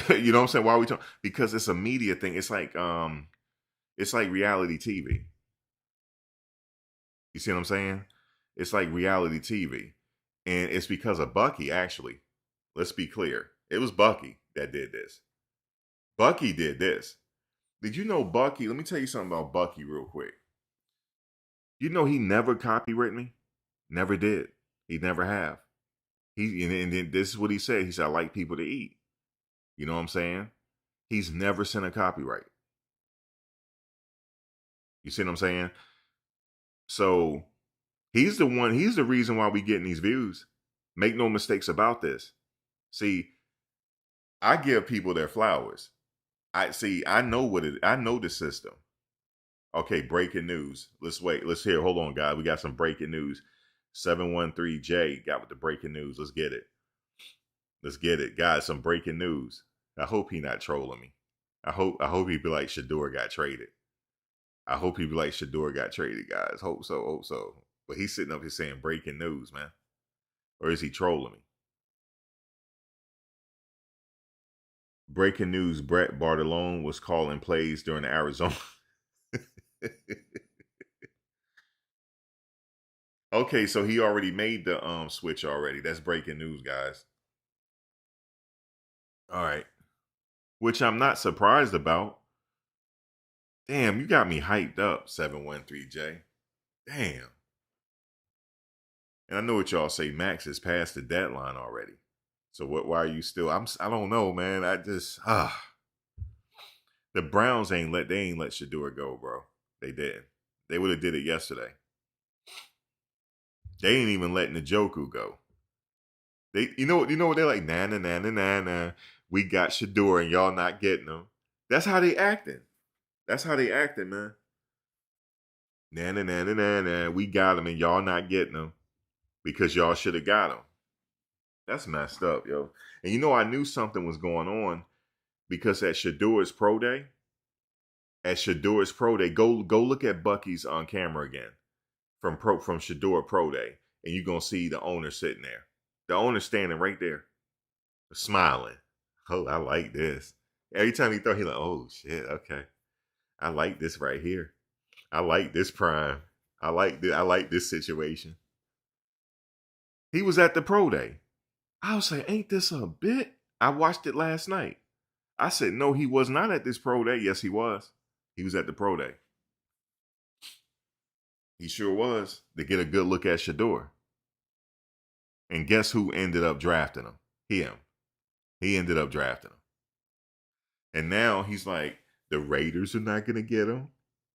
S1: what I'm saying? Why are we talking? Because it's a media thing. It's like reality TV. You see what I'm saying? It's like reality TV. And it's because of Bucky, actually. Let's be clear. It was Bucky that did this. Bucky did this. Did you know Bucky? Let me tell you something about Bucky real quick. You know he never copywritten me? Never did. He never have. And then this is what he said. He said, I like people to eat. You know what I'm saying? He's never sent a copyright. You see what I'm saying? So he's the reason why we getting these views. Make no mistakes about this. See, I give people their flowers. I know the system. Okay, breaking news. Let's wait. Let's hear. Hold on, guys. We got some breaking news. 713J got with the breaking news. Let's get it. Let's get it. Guys, some breaking news. I hope he not trolling me. I hope he be like Shedeur got traded. I hope he be like Shedeur got traded, guys. Hope so. But he's sitting up here saying breaking news, man. Or is he trolling me? Breaking news, Brett Bartolone was calling plays during the Arizona. Okay, so he already made the switch already. That's breaking news, guys. All right. Which I'm not surprised about. Damn, you got me hyped up, 713J. Damn. And I know what y'all say, Max has passed the deadline already. So why are you still I don't know, man. I just the Browns ain't let Shedeur go, bro. They didn't. They would have did it yesterday. They ain't even letting Njoku go. They you know what they're like, nah. We got Shedeur and y'all not getting him. That's how they acting. That's how they acting, man. Nah. We got him and y'all not getting him because y'all should have got him. That's messed up, yo. And I knew something was going on because at Shedeur's pro day, go look at Bucky's on camera again from Shedeur Pro Day, and you're gonna see the owner sitting there. The owner standing right there, smiling. Oh, I like this. Every time he throw, he like, oh shit, okay. I like this right here. I like this prime. I like this situation. He was at the pro day. I was like, ain't this a bit? I watched it last night. I said, no, he was not at this pro day. Yes, he was. He was at the pro day. He sure was, to get a good look at Shedeur. And guess who ended up drafting him? Him. He ended up drafting him. And now he's like, the Raiders are not going to get him,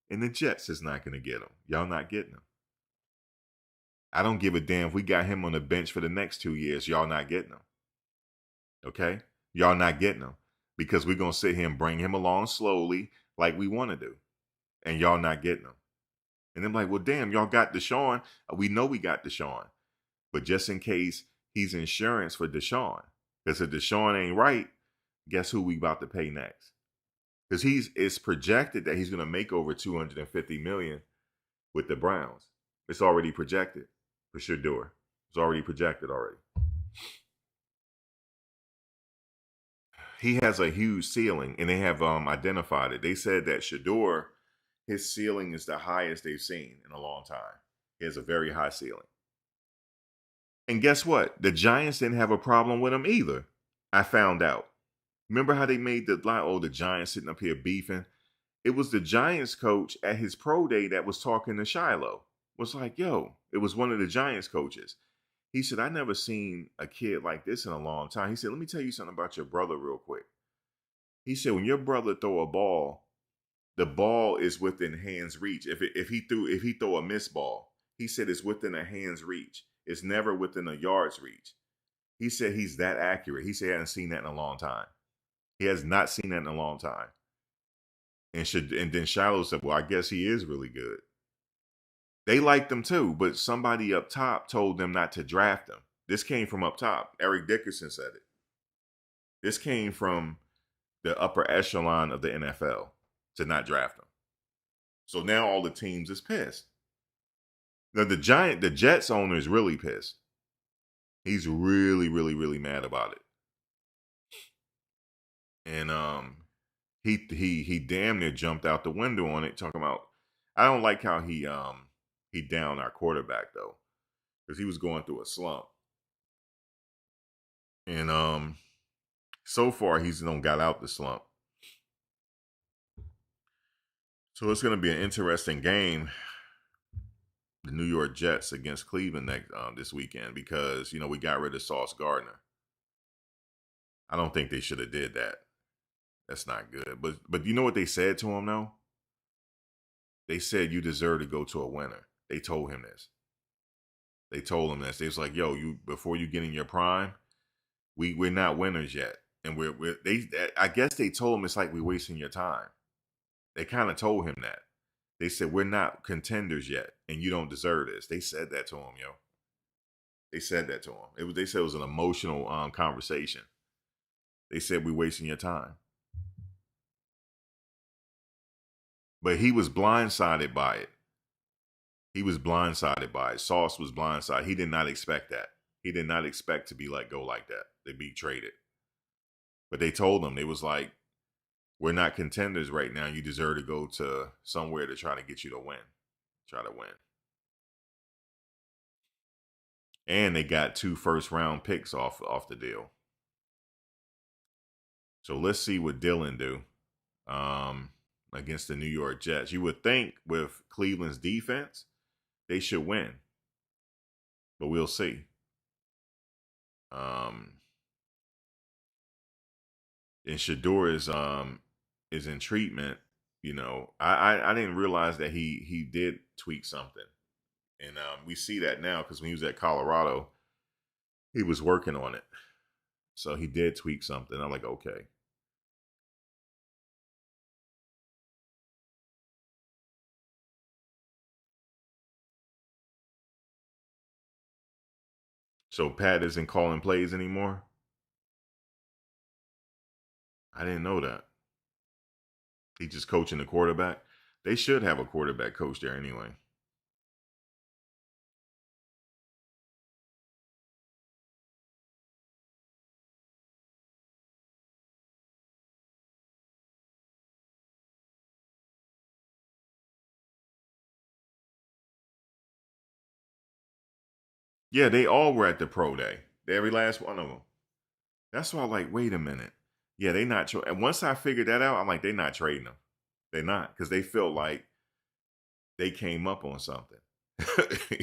S1: and the Jets is not going to get him. Y'all not getting him. I don't give a damn if we got him on the bench for the next 2 years. Y'all not getting him. Okay? Y'all not getting him. Because we're going to sit here and bring him along slowly like we want to do. And y'all not getting him. And I'm like, well, damn, y'all got Deshaun. We know we got Deshaun. But just in case he's insurance for Deshaun. Because if Deshaun ain't right, guess who we about to pay next? Because it's projected that he's going to make over $250 million with the Browns. It's already projected for Shedeur. It's already projected already. He has a huge ceiling, and they have identified it. They said that Shedeur, his ceiling is the highest they've seen in a long time. He has a very high ceiling. And guess what? The Giants didn't have a problem with him either. I found out. Remember how they made the line, oh, the Giants sitting up here beefing? It was the Giants coach at his pro day that was talking to Shiloh. Was like, yo, it was one of the Giants coaches. He said, I never seen a kid like this in a long time. He said, let me tell you something about your brother real quick. He said, when your brother throw a ball, the ball is within hand's reach. If he throw a miss ball, he said it's within a hand's reach. It's never within a yard's reach. He said he's that accurate. He said he hasn't seen that in a long time. He has not seen that in a long time. And then Shiloh said, well, I guess he is really good. They liked him too, but somebody up top told them not to draft him. This came from up top. Eric Dickerson said it. This came from the upper echelon of the NFL to not draft him. So now all the teams is pissed. Now the Jets owner is really pissed. He's really, really, really mad about it. And he damn near jumped out the window on it, talking about, I don't like how he downed our quarterback though, because he was going through a slump. And so far he's got out the slump. So it's going to be an interesting game, the New York Jets against Cleveland this weekend, because we got rid of Sauce Gardner. I don't think they should have did that. That's not good. But you know what they said to him though? They said you deserve to go to a winner. They told him this. They told him this. They was like, yo, before you get in your prime, we're not winners yet. And I guess they told him it's like we're wasting your time. They kind of told him that. They said, we're not contenders yet, and you don't deserve this. They said that to him, yo. They said that to him. They said it was an emotional conversation. They said, we're wasting your time. But he was blindsided by it. He was blindsided by it. Sauce was blindsided. He did not expect that. He did not expect to be let go like that, to be traded. But they told him, they was like, we're not contenders right now. You deserve to go to somewhere to try to get you to win. Try to win. And they got 2 first-round picks off the deal. So let's see what Dylan do against the New York Jets. You would think with Cleveland's defense, they should win, but we'll see. And Shedeur is in treatment. You know, I didn't realize that he did tweak something, and we see that now because when he was at Colorado, he was working on it. So he did tweak something. I'm like, okay. So Pat isn't calling plays anymore? I didn't know that. He just coaching the quarterback. They should have a quarterback coach there anyway. Yeah, they all were at the pro day. Every last one of them. That's why I'm like, wait a minute. Yeah, they not. And once I figured that out, I'm like, they're not trading them. They're not, because they feel like they came up on something.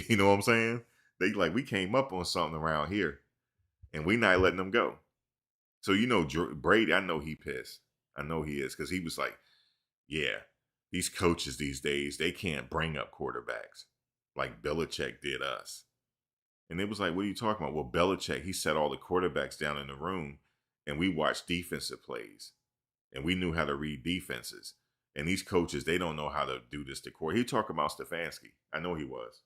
S1: You know what I'm saying? They like, we came up on something around here, and we not letting them go. So you know, Brady, I know he pissed. I know he is, because he was like, yeah, these coaches these days, they can't bring up quarterbacks like Belichick did us. And it was like, what are you talking about? Well, Belichick, he set all the quarterbacks down in the room, and we watched defensive plays, and we knew how to read defenses. And these coaches, they don't know how to do this to court. He talking about Stefanski. I know he was.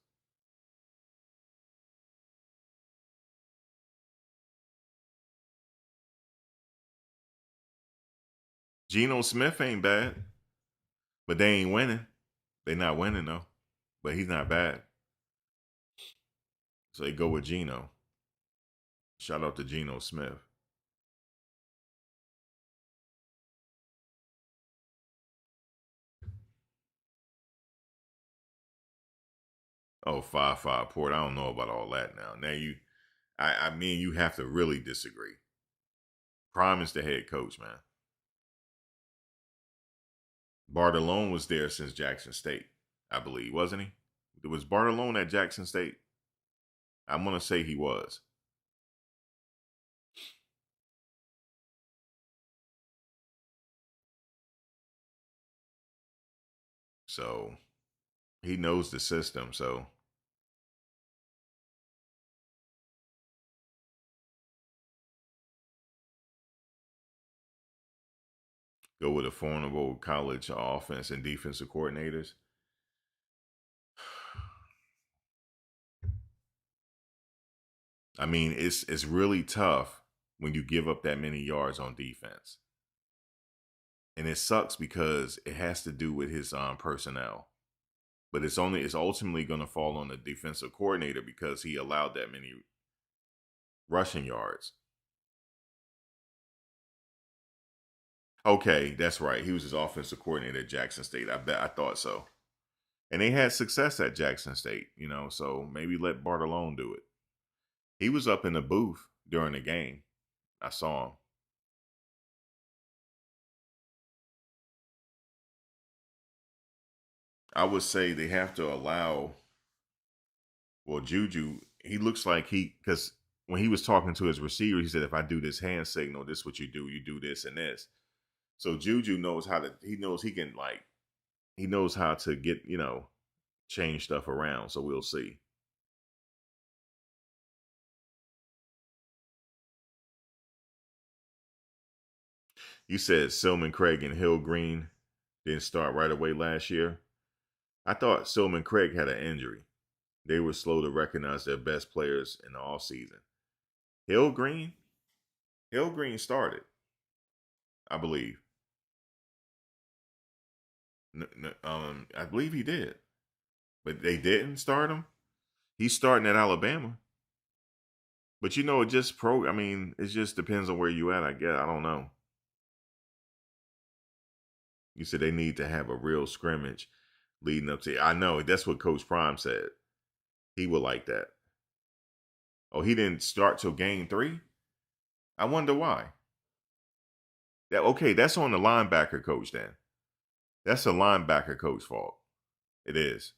S1: Geno Smith ain't bad, but they ain't winning. They not winning though, but he's not bad. So they go with Geno. Shout out to Geno Smith. Oh, 5-5 Port. I don't know about all that now. Now I mean, you have to really disagree. Prime is the head coach, man. Bartolone was there since Jackson State, I believe, wasn't he? Was Bartolone at Jackson State? I'm going to say he was. So he knows the system. So go with a formidable college offense and defensive coordinators. I mean, it's really tough when you give up that many yards on defense. And it sucks because it has to do with his personnel. But it's ultimately going to fall on the defensive coordinator because he allowed that many rushing yards. Okay, that's right. He was his offensive coordinator at Jackson State. I thought so. And they had success at Jackson State, you know, so maybe let Bartolone do it. He was up in the booth during the game. I saw him. I would say they have to allow, well, Juju, he looks like because when he was talking to his receiver, he said, if I do this hand signal, this is what you do this and this. So Juju knows he knows how to get, change stuff around. So we'll see. You said Silman Craig and Hill Green didn't start right away last year. I thought Silman Craig had an injury. They were slow to recognize their best players in the offseason. Hill Green started, I believe. I believe he did, but they didn't start him. He's starting at Alabama, but it just I mean, it just depends on where you at. I guess I don't know. You said they need to have a real scrimmage leading up to. I know that's what Coach Prime said. He would like that. Oh, he didn't start till game 3. I wonder why. That's on the linebacker coach then. That's a linebacker coach fault. It is.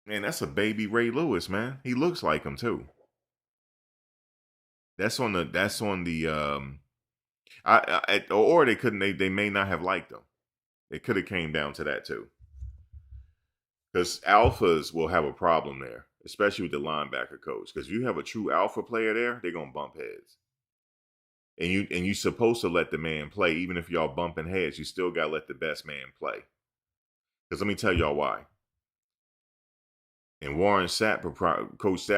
S1: Man, that's a baby Ray Lewis, man. He looks like him too. Or they may not have liked him. It could have came down to that too. Because alphas will have a problem there, especially with the linebacker coach. Because if you have a true alpha player there, they're gonna bump heads. And you're supposed to let the man play, even if y'all bumping heads. You still gotta let the best man play. Because let me tell y'all why. And Coach Sapp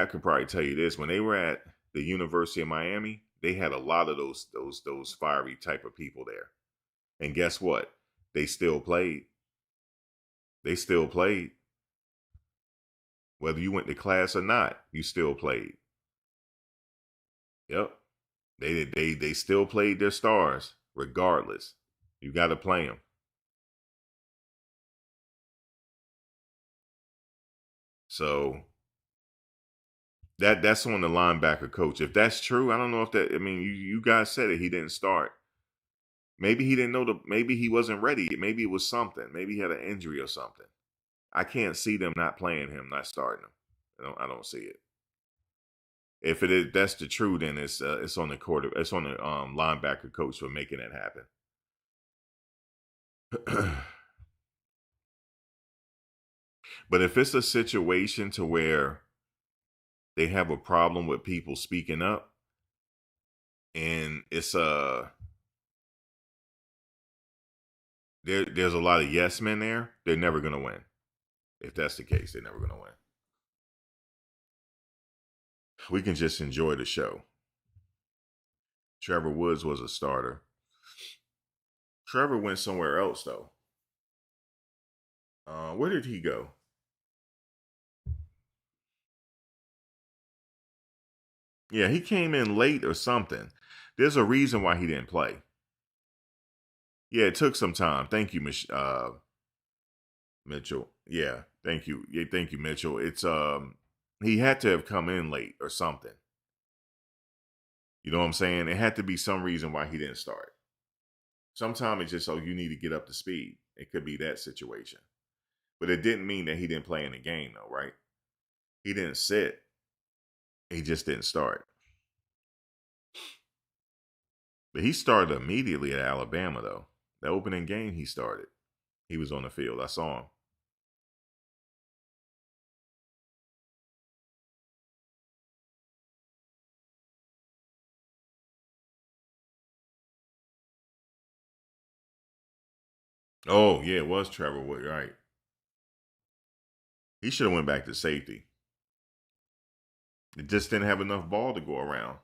S1: could probably tell you this. When they were at the University of Miami, they had a lot of those fiery type of people there. And guess what? They still played. They still played. Whether you went to class or not, you still played. Yep. They still played their stars regardless. You got to play them. So that's on the linebacker coach. If that's true, I don't know if that. I mean, you guys said it. He didn't start. Maybe he didn't know maybe he wasn't ready. Maybe it was something. Maybe he had an injury or something. I can't see them not playing him, not starting him. I don't see it. If that's the truth, then it's on the it's on the linebacker coach for making it happen. But if it's a situation to where they have a problem with people speaking up, and it's there's a lot of yes men there, they're never gonna win. If that's the case, they're never gonna win. We can just enjoy the show. Trevor Woods was a starter. Trevor went somewhere else though. Where did he go? Yeah, he came in late or something. There's a reason why he didn't play. Yeah, it took some time. Thank you, Mitchell. Yeah, thank you. Yeah, thank you, Mitchell. It's he had to have come in late or something. You know what I'm saying? It had to be some reason why he didn't start. Sometimes it's just, you need to get up to speed. It could be that situation. But it didn't mean that he didn't play in the game, though, right? He didn't sit. He just didn't start. But he started immediately at Alabama, though. The opening game, he started. He was on the field. I saw him. Oh, yeah, it was Trevor Wood, right. He should have went back to safety. It just didn't have enough ball to go around.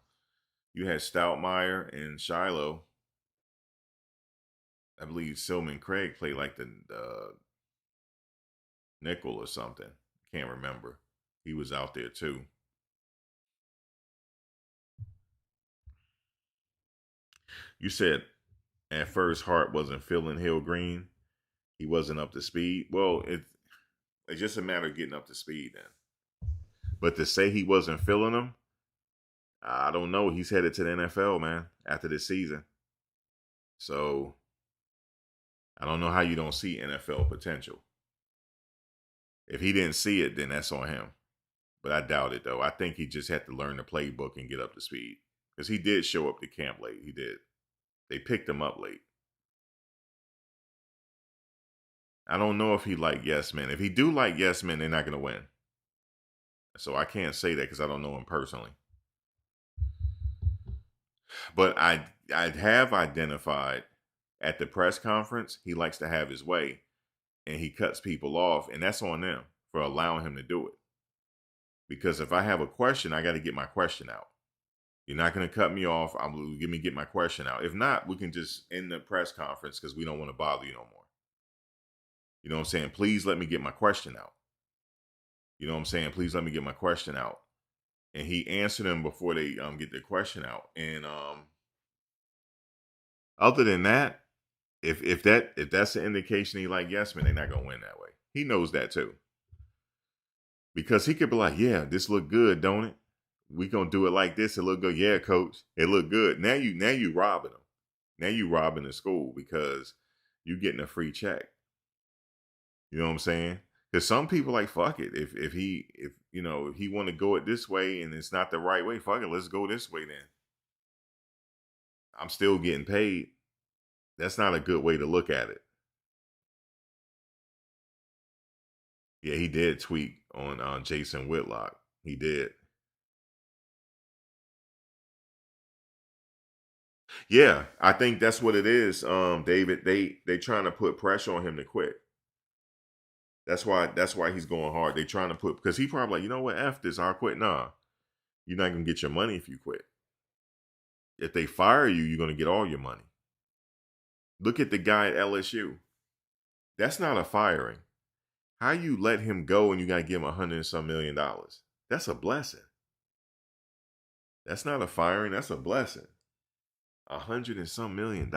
S1: You had Stoutmeyer and Shiloh. I believe Silman Craig played like the nickel or something. Can't remember. He was out there too. You said at first Hart wasn't feeling Hill Green. He wasn't up to speed. Well, it's just a matter of getting up to speed then. But to say he wasn't feeling him, I don't know. He's headed to the NFL, man, after this season. So I don't know how you don't see NFL potential. If he didn't see it, then that's on him. But I doubt it, though. I think he just had to learn the playbook and get up to speed. Because he did show up to camp late. He did. They picked him up late. I don't know if he liked yes men. If he do like yes men, they're not going to win. So I can't say that because I don't know him personally. But I have identified at the press conference, he likes to have his way. And he cuts people off. And that's on them for allowing him to do it. Because if I have a question, I got to get my question out. You're not going to cut me off. Get my question out. If not, we can just end the press conference because we don't want to bother you no more. You know what I'm saying? Please let me get my question out. You know what I'm saying? Please let me get my question out. And he answered them before they get their question out. And other than that, if that's an indication he like yes man, they're not gonna win that way. He knows that too. Because he could be like, yeah, this look good, don't it? We gonna do it like this. It look good. Yeah, coach. It look good. Now you robbing them. Now you robbing the school because you getting a free check. You know what I'm saying? Because some people like fuck it. If he want to go it this way and it's not the right way, fuck it. Let's go this way then. I'm still getting paid. That's not a good way to look at it. Yeah, he did tweet on Jason Whitlock. He did. Yeah, I think that's what it is, David. They trying to put pressure on him to quit. That's why he's going hard. They trying to put because he probably like, you know what, F this, I'll quit. Nah, you're not gonna get your money if you quit. If they fire you, you're gonna get all your money. Look at the guy at LSU. That's not a firing. How you let him go and you gotta give him $100 and some million? That's a blessing. That's not a firing. That's a blessing. $100 and some million?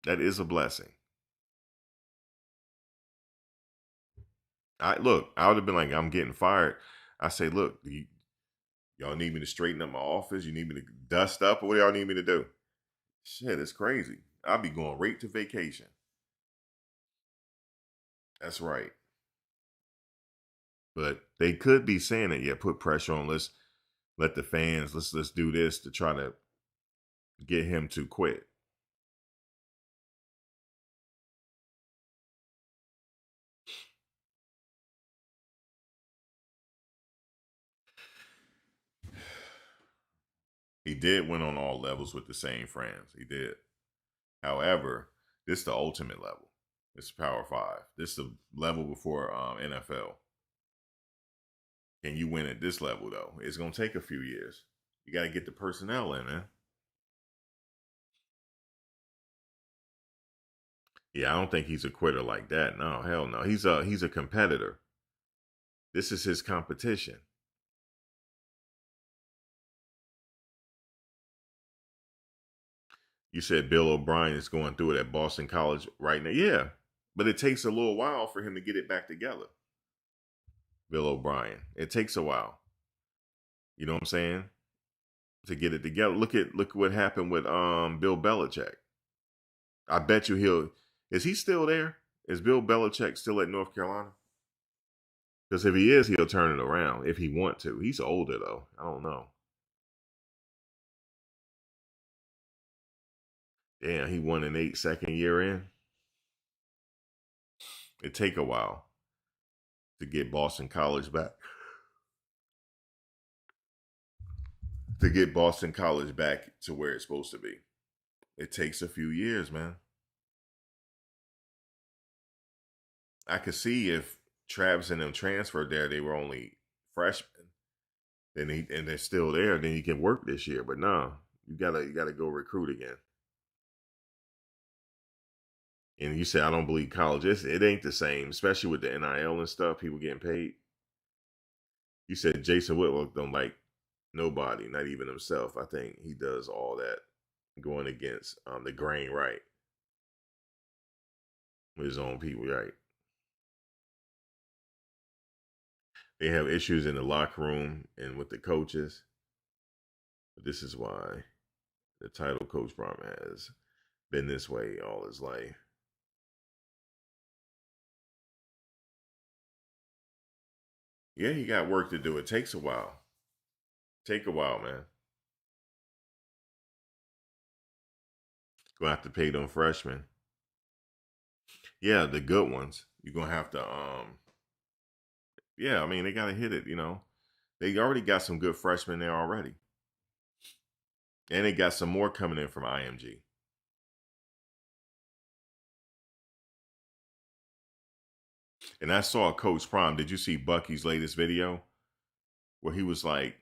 S1: That is a blessing. I would have been like, I'm getting fired. I say, look, y'all need me to straighten up my office? You need me to dust up? Or what do y'all need me to do? Shit, it's crazy. I'll be going right to vacation. That's right. But they could be saying that, yeah, put pressure on. Let's let the fans, let's do this to try to get him to quit. He did win on all levels with the same friends. He did. However, this is the ultimate level. It's Power 5. This is the level before NFL. Can you win at this level, though? It's going to take a few years. You got to get the personnel in, man. Yeah, I don't think he's a quitter like that. No, hell no. He's a competitor. This is his competition. You said Bill O'Brien is going through it at Boston College right now. Yeah, but it takes a little while for him to get it back together. Bill O'Brien. It takes a while. You know what I'm saying? To get it together. Look what happened with Bill Belichick. I bet you is he still there? Is Bill Belichick still at North Carolina? Because if he is, he'll turn it around if he want to. He's older though. I don't know. Damn, he won an 8 second year in. It take a while to get Boston College back. To get Boston College back to where it's supposed to be. It takes a few years, man. I could see if Travis and them transferred there, they were only freshmen. And they're still there, then he can work this year. But no, you gotta go recruit again. And you said I don't believe college. It ain't the same, especially with the NIL and stuff. People getting paid. You said Jason Whitlock don't like nobody, not even himself. I think he does all that going against the grain, right? With his own people, right? They have issues in the locker room and with the coaches. But this is why the title Coach Brom has been this way all his life. Yeah, he got work to do. It takes a while. Take a while, man. Gonna have to pay them freshmen. Yeah, the good ones. You're gonna have to yeah, I mean they gotta hit it, you know. They already got some good freshmen there already. And they got some more coming in from IMG. And I saw Coach Prime. Did you see Bucky's latest video? Where he was like,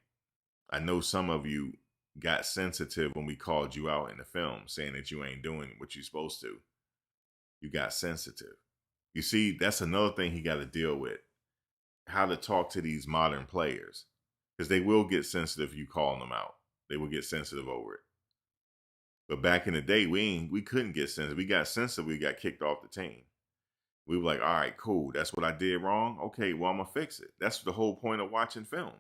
S1: I know some of you got sensitive when we called you out in the film, saying that you ain't doing what you're supposed to. You got sensitive. You see, that's another thing he got to deal with. How to talk to these modern players. Because they will get sensitive if you calling them out. They will get sensitive over it. But back in the day, we couldn't get sensitive. We got sensitive, we got kicked off the team. We were like, all right, cool. That's what I did wrong. Okay, well, I'm gonna fix it. That's the whole point of watching film.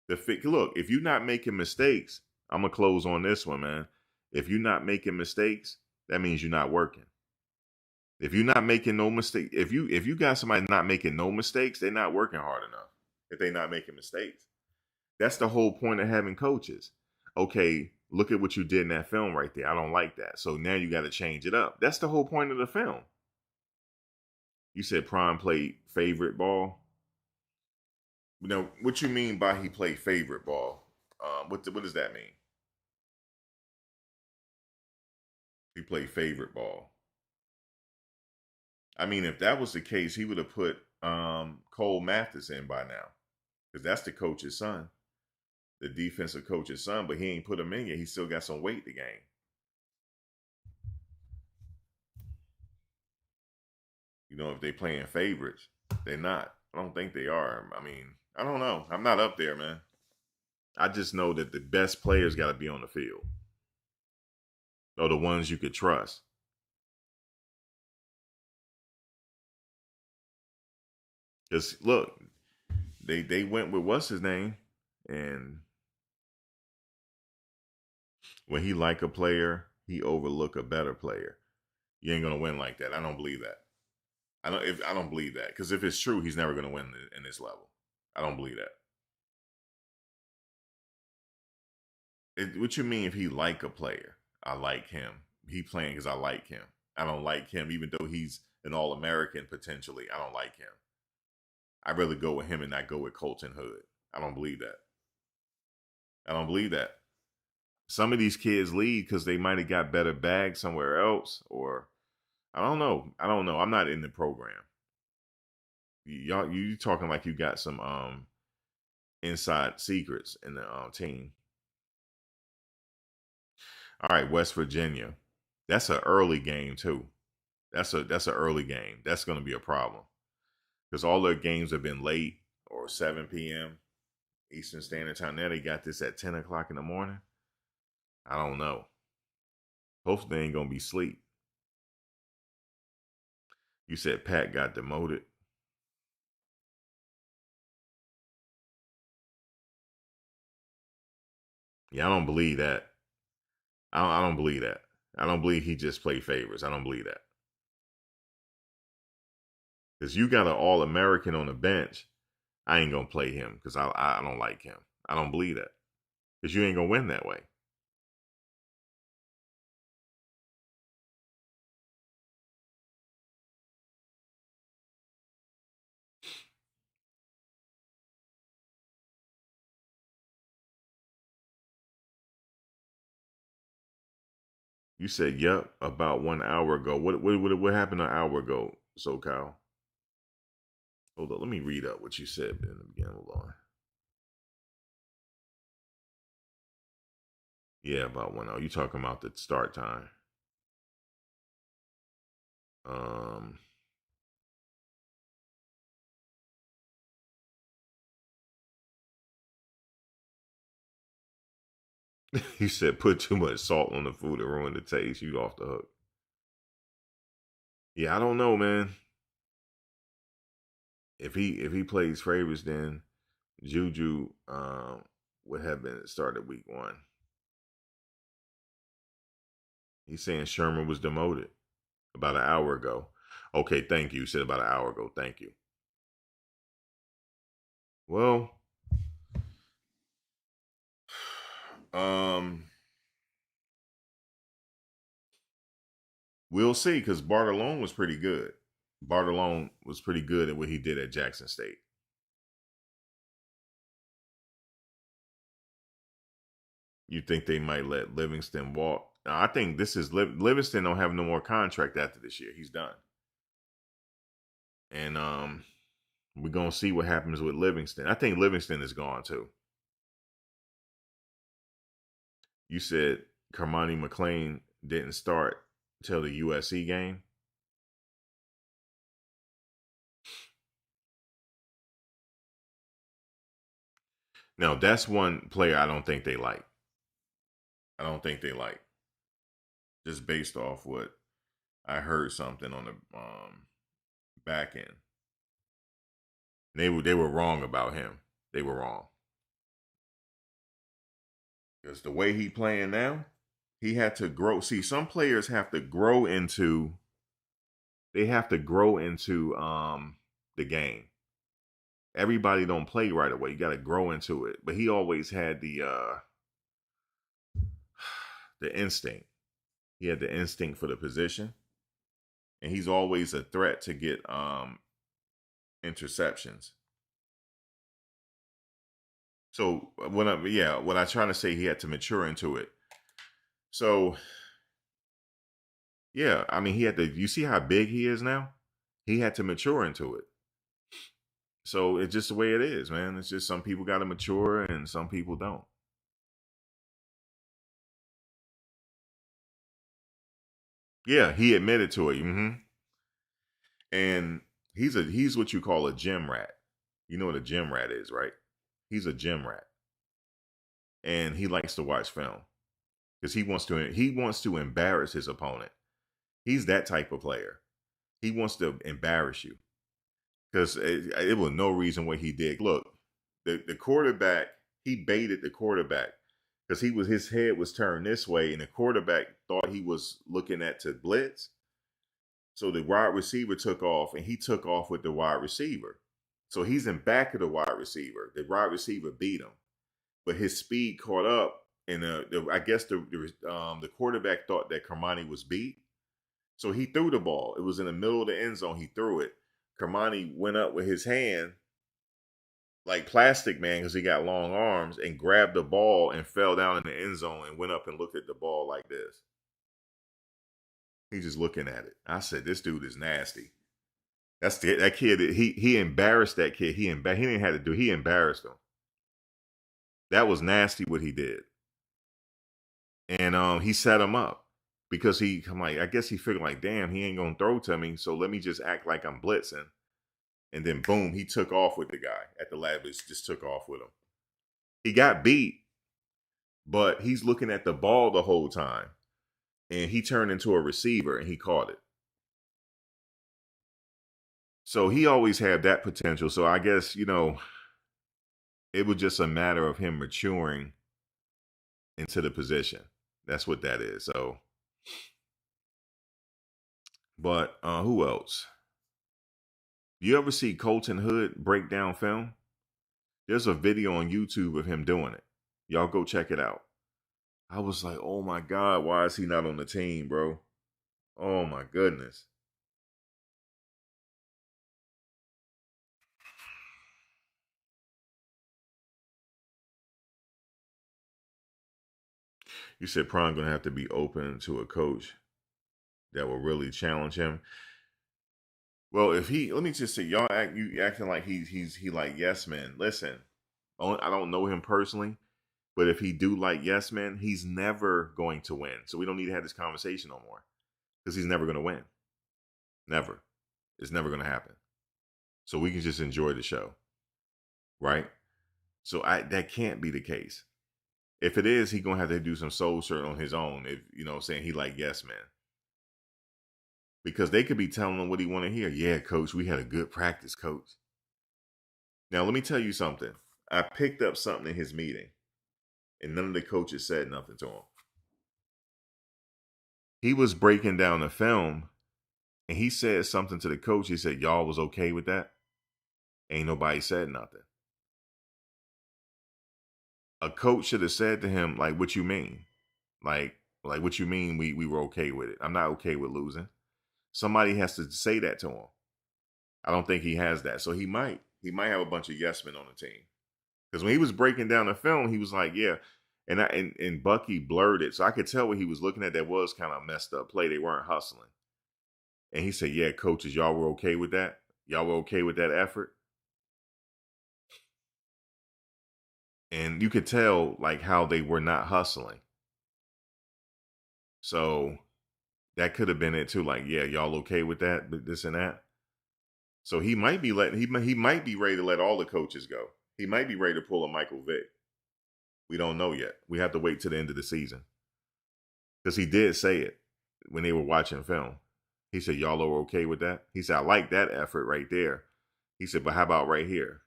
S1: Look, if you're not making mistakes, I'm gonna close on this one, man. If you're not making mistakes, that means you're not working. If you're not making no mistake, if you got somebody not making no mistakes, they're not working hard enough. If they're not making mistakes, that's the whole point of having coaches. Okay, look at what you did in that film right there. I don't like that. So now you got to change it up. That's the whole point of the film. You said Prime played favorite ball. Now, what you mean by he played favorite ball? What does that mean? He played favorite ball. I mean, if that was the case, he would have put Cole Mathis in by now, because that's the coach's son, the defensive coach's son. But he ain't put him in yet. He still got some weight to gain. You know, if they playing favorites, they're not. I don't think they are. I mean, I don't know. I'm not up there, man. I just know that the best players got to be on the field, or the ones you could trust. Because look, they went with what's his name, and when he like a player, he overlook a better player. You ain't gonna win like that. I don't believe that. I don't believe that, because if it's true, he's never gonna win in this level. I don't believe that. What you mean if he like a player? I like him. He playing because I like him. I don't like him, even though he's an All-American potentially. I don't like him. I'd rather go with him and not go with Colton Hood. I don't believe that. I don't believe that. Some of these kids leave because they might have got better bags somewhere else, or I don't know. I don't know. I'm not in the program. Y'all, you talking like you got some inside secrets in the team. All right, West Virginia. That's an early game too. That's an early game. That's going to be a problem because all their games have been late or 7 p.m. Eastern Standard Time. Now they got this at 10 o'clock in the morning. I don't know. Hopefully they ain't gonna be sleep. You said Pat got demoted. Yeah, I don't believe that. I don't believe that. I don't believe he just played favorites. I don't believe that. Because you got an All-American on the bench. I ain't gonna play him because I don't like him. I don't believe that. Because you ain't gonna win that way. You said, "Yep," about 1 hour ago. What happened an hour ago, SoCal? Hold on, let me read up what you said in the beginning. Hold on. Yeah, about 1 hour. You talking about the start time? Um, you said put too much salt on the food and ruin the taste. You off the hook. Yeah, I don't know, man. If he plays favorites, then Juju would have been started week 1. He's saying Sherman was demoted about an hour ago. Okay, thank you. You said about an hour ago. Thank you. Well, um, we'll see, because Bartolone was pretty good. Bartolone was pretty good at what he did at Jackson State. You think they might let Livingston walk? I think this is Livingston don't have no more contract after this year. He's done. And we're gonna see what happens with Livingston. I think Livingston is gone too. You said Carmani McLean didn't start till the USC game. Now that's one player I don't think they like. I don't think they like. Just based off what I heard something on the back end. They were wrong about him. They were wrong. Because the way he playing now, he had to grow. See, some players have to grow into. They have to grow into the game. Everybody don't play right away. You got to grow into it. But he always had the instinct. He had the instinct for the position, and he's always a threat to get interceptions. So what I'm trying to say, he had to mature into it. So yeah, I mean, he had to. You see how big he is now? He had to mature into it. So it's just the way it is, man. It's just some people got to mature and some people don't. Yeah, he admitted to it. And he's what you call a gym rat. You know what a gym rat is, right? He's a gym rat, and he likes to watch film because he wants to embarrass his opponent. He's that type of player. He wants to embarrass you because it was no reason what he did. Look, the quarterback, he baited the quarterback because his head was turned this way, and the quarterback thought he was looking at to blitz. So the wide receiver took off, and he took off with the wide receiver. So he's in back of the wide receiver. The wide receiver beat him, but his speed caught up, and I guess the quarterback thought that Kermani was beat. So he threw the ball. It was in the middle of the end zone. He threw it. Kermani went up with his hand, like Plastic Man, because he got long arms, and grabbed the ball and fell down in the end zone and went up and looked at the ball like this. He's just looking at it. I said, this dude is nasty. That kid. He embarrassed that kid. He didn't have to do. He embarrassed him. That was nasty what he did. And he set him up. Because I guess he figured like, damn, he ain't gonna throw to me, so let me just act like I'm blitzing. And then boom, he took off with the guy at the lab. Just took off with him. He got beat, but he's looking at the ball the whole time. And he turned into a receiver and he caught it. So he always had that potential. So I guess, it was just a matter of him maturing into the position. That's what that is. So but who else? You ever see Colton Hood break down film? There's a video on YouTube of him doing it. Y'all go check it out. I was like, oh my God, why is he not on the team, bro? Oh my goodness. You said Prime gonna have to be open to a coach that will really challenge him. Well, let me just say, you acting like he like yes man. Listen, I don't know him personally, but if he do like yes man, he's never going to win. So we don't need to have this conversation no more because he's never going to win. Never. It's never going to happen. So we can just enjoy the show, right? So that can't be the case. If it is, he's gonna have to do some soul search on his own. If saying he like yes man. Because they could be telling him what he want to hear. Yeah, coach, we had a good practice, coach. Now, let me tell you something. I picked up something in his meeting, and none of the coaches said nothing to him. He was breaking down the film, and he said something to the coach. He said, y'all was okay with that? Ain't nobody said nothing. A coach should have said to him, like, what you mean? Like what you mean we were okay with it? I'm not okay with losing. Somebody has to say that to him. I don't think he has that. So he might have a bunch of yes men on the team. Because when he was breaking down the film, he was like, yeah. And Bucky blurred it. So I could tell what he was looking at that was kind of messed up play. They weren't hustling. And he said, yeah, coaches, y'all were okay with that? Y'all were okay with that effort? And you could tell like how they were not hustling. So that could have been it too. Like, yeah, y'all okay with that, but this and that. So he might be he might be ready to let all the coaches go. He might be ready to pull a Michael Vick. We don't know yet. We have to wait till the end of the season. Because he did say it when they were watching film. He said, y'all are okay with that? He said, I like that effort right there. He said, but how about right here?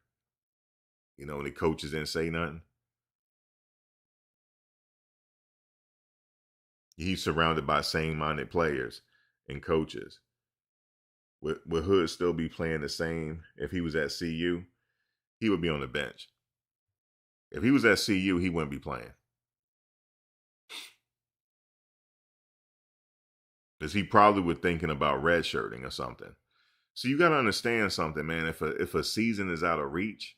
S1: You know, and the coaches didn't say nothing. He's surrounded by same-minded players and coaches. Would Hood still be playing the same if he was at CU? He would be on the bench. If he was at CU, he wouldn't be playing. Because he probably was thinking about redshirting or something. So you got to understand something, man. If a season is out of reach,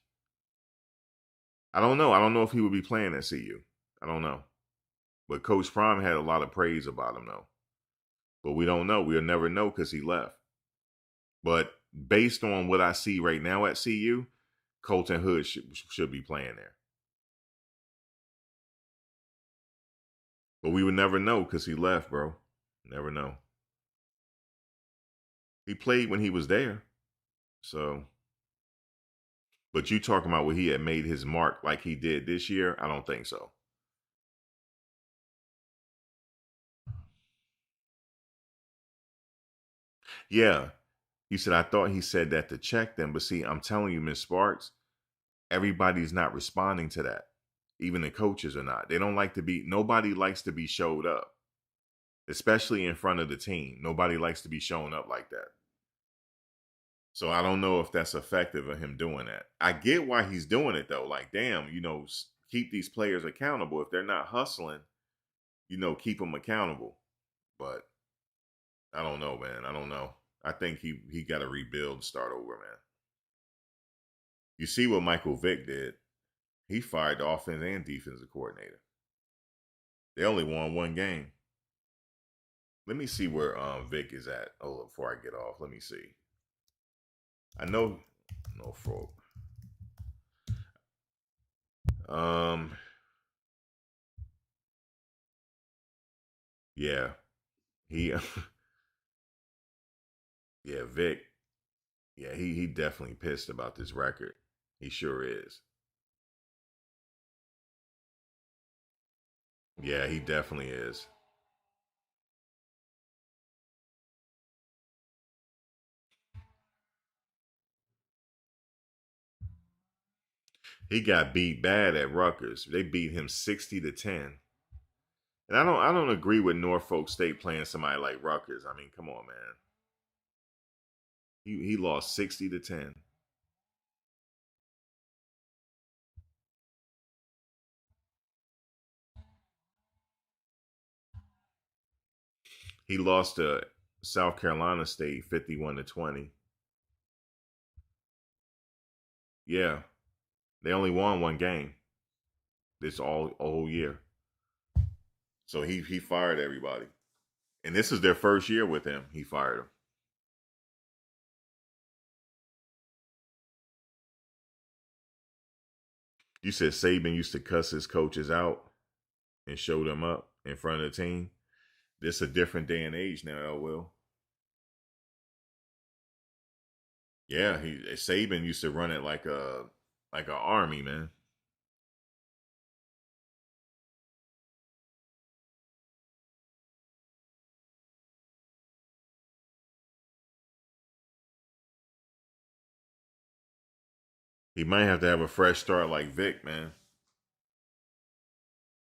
S1: I don't know. I don't know if he would be playing at CU. I don't know. But Coach Prime had a lot of praise about him, though. But we don't know. We'll never know because he left. But based on what I see right now at CU, Colton Hood should be playing there. But we would never know because he left, bro. Never know. He played when he was there. So, but you talking about what he had made his mark like he did this year? I don't think so. Yeah. He said, I thought he said that to check them. But see, I'm telling you, Miss Sparks, everybody's not responding to that. Even the coaches are not. They don't like to be, nobody likes to be showed up, especially in front of the team. Nobody likes to be shown up like that. So I don't know if that's effective of him doing that. I get why he's doing it though. Like, damn, you know, keep these players accountable. If they're not hustling, you know, keep them accountable. But I don't know, man. I don't know. I think he got to rebuild and start over, man. You see what Michael Vick did. He fired the offense and defensive coordinator. They only won one game. Let me see where Vick is at. Oh, before I get off, let me see. I know Norfolk. Yeah, he, yeah, Vic. Yeah, he definitely pissed about this record. He sure is. Yeah, he definitely is. He got beat bad at Rutgers. They beat him 60-10. And I don't agree with Norfolk State playing somebody like Rutgers. I mean, come on, man. He lost 60-10. He lost to South Carolina State 51-20. Yeah. They only won one game. This all a whole year. So he fired everybody. And this is their first year with him. He fired them. You said Saban used to cuss his coaches out and show them up in front of the team. This a different day and age now, Will. Yeah, Saban used to run it like an army, man. He might have to have a fresh start like Vic, man.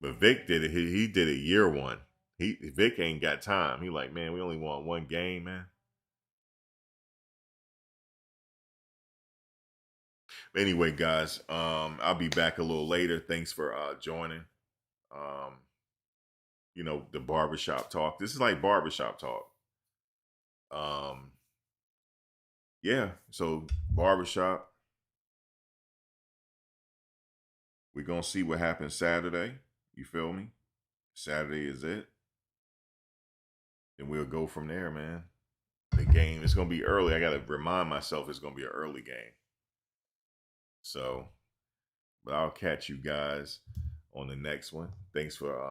S1: But Vic did it. He did it year one. Vic ain't got time. He like, man, we only won one game, man. Anyway, guys, I'll be back a little later. Thanks for joining. Um, you know, the barbershop talk. This is like barbershop talk. Um, yeah, so barbershop. We're gonna see what happens Saturday. You feel me? Saturday is it. And we'll go from there, man. The game is gonna be early. I gotta remind myself it's gonna be an early game. So, but I'll catch you guys on the next one. Thanks for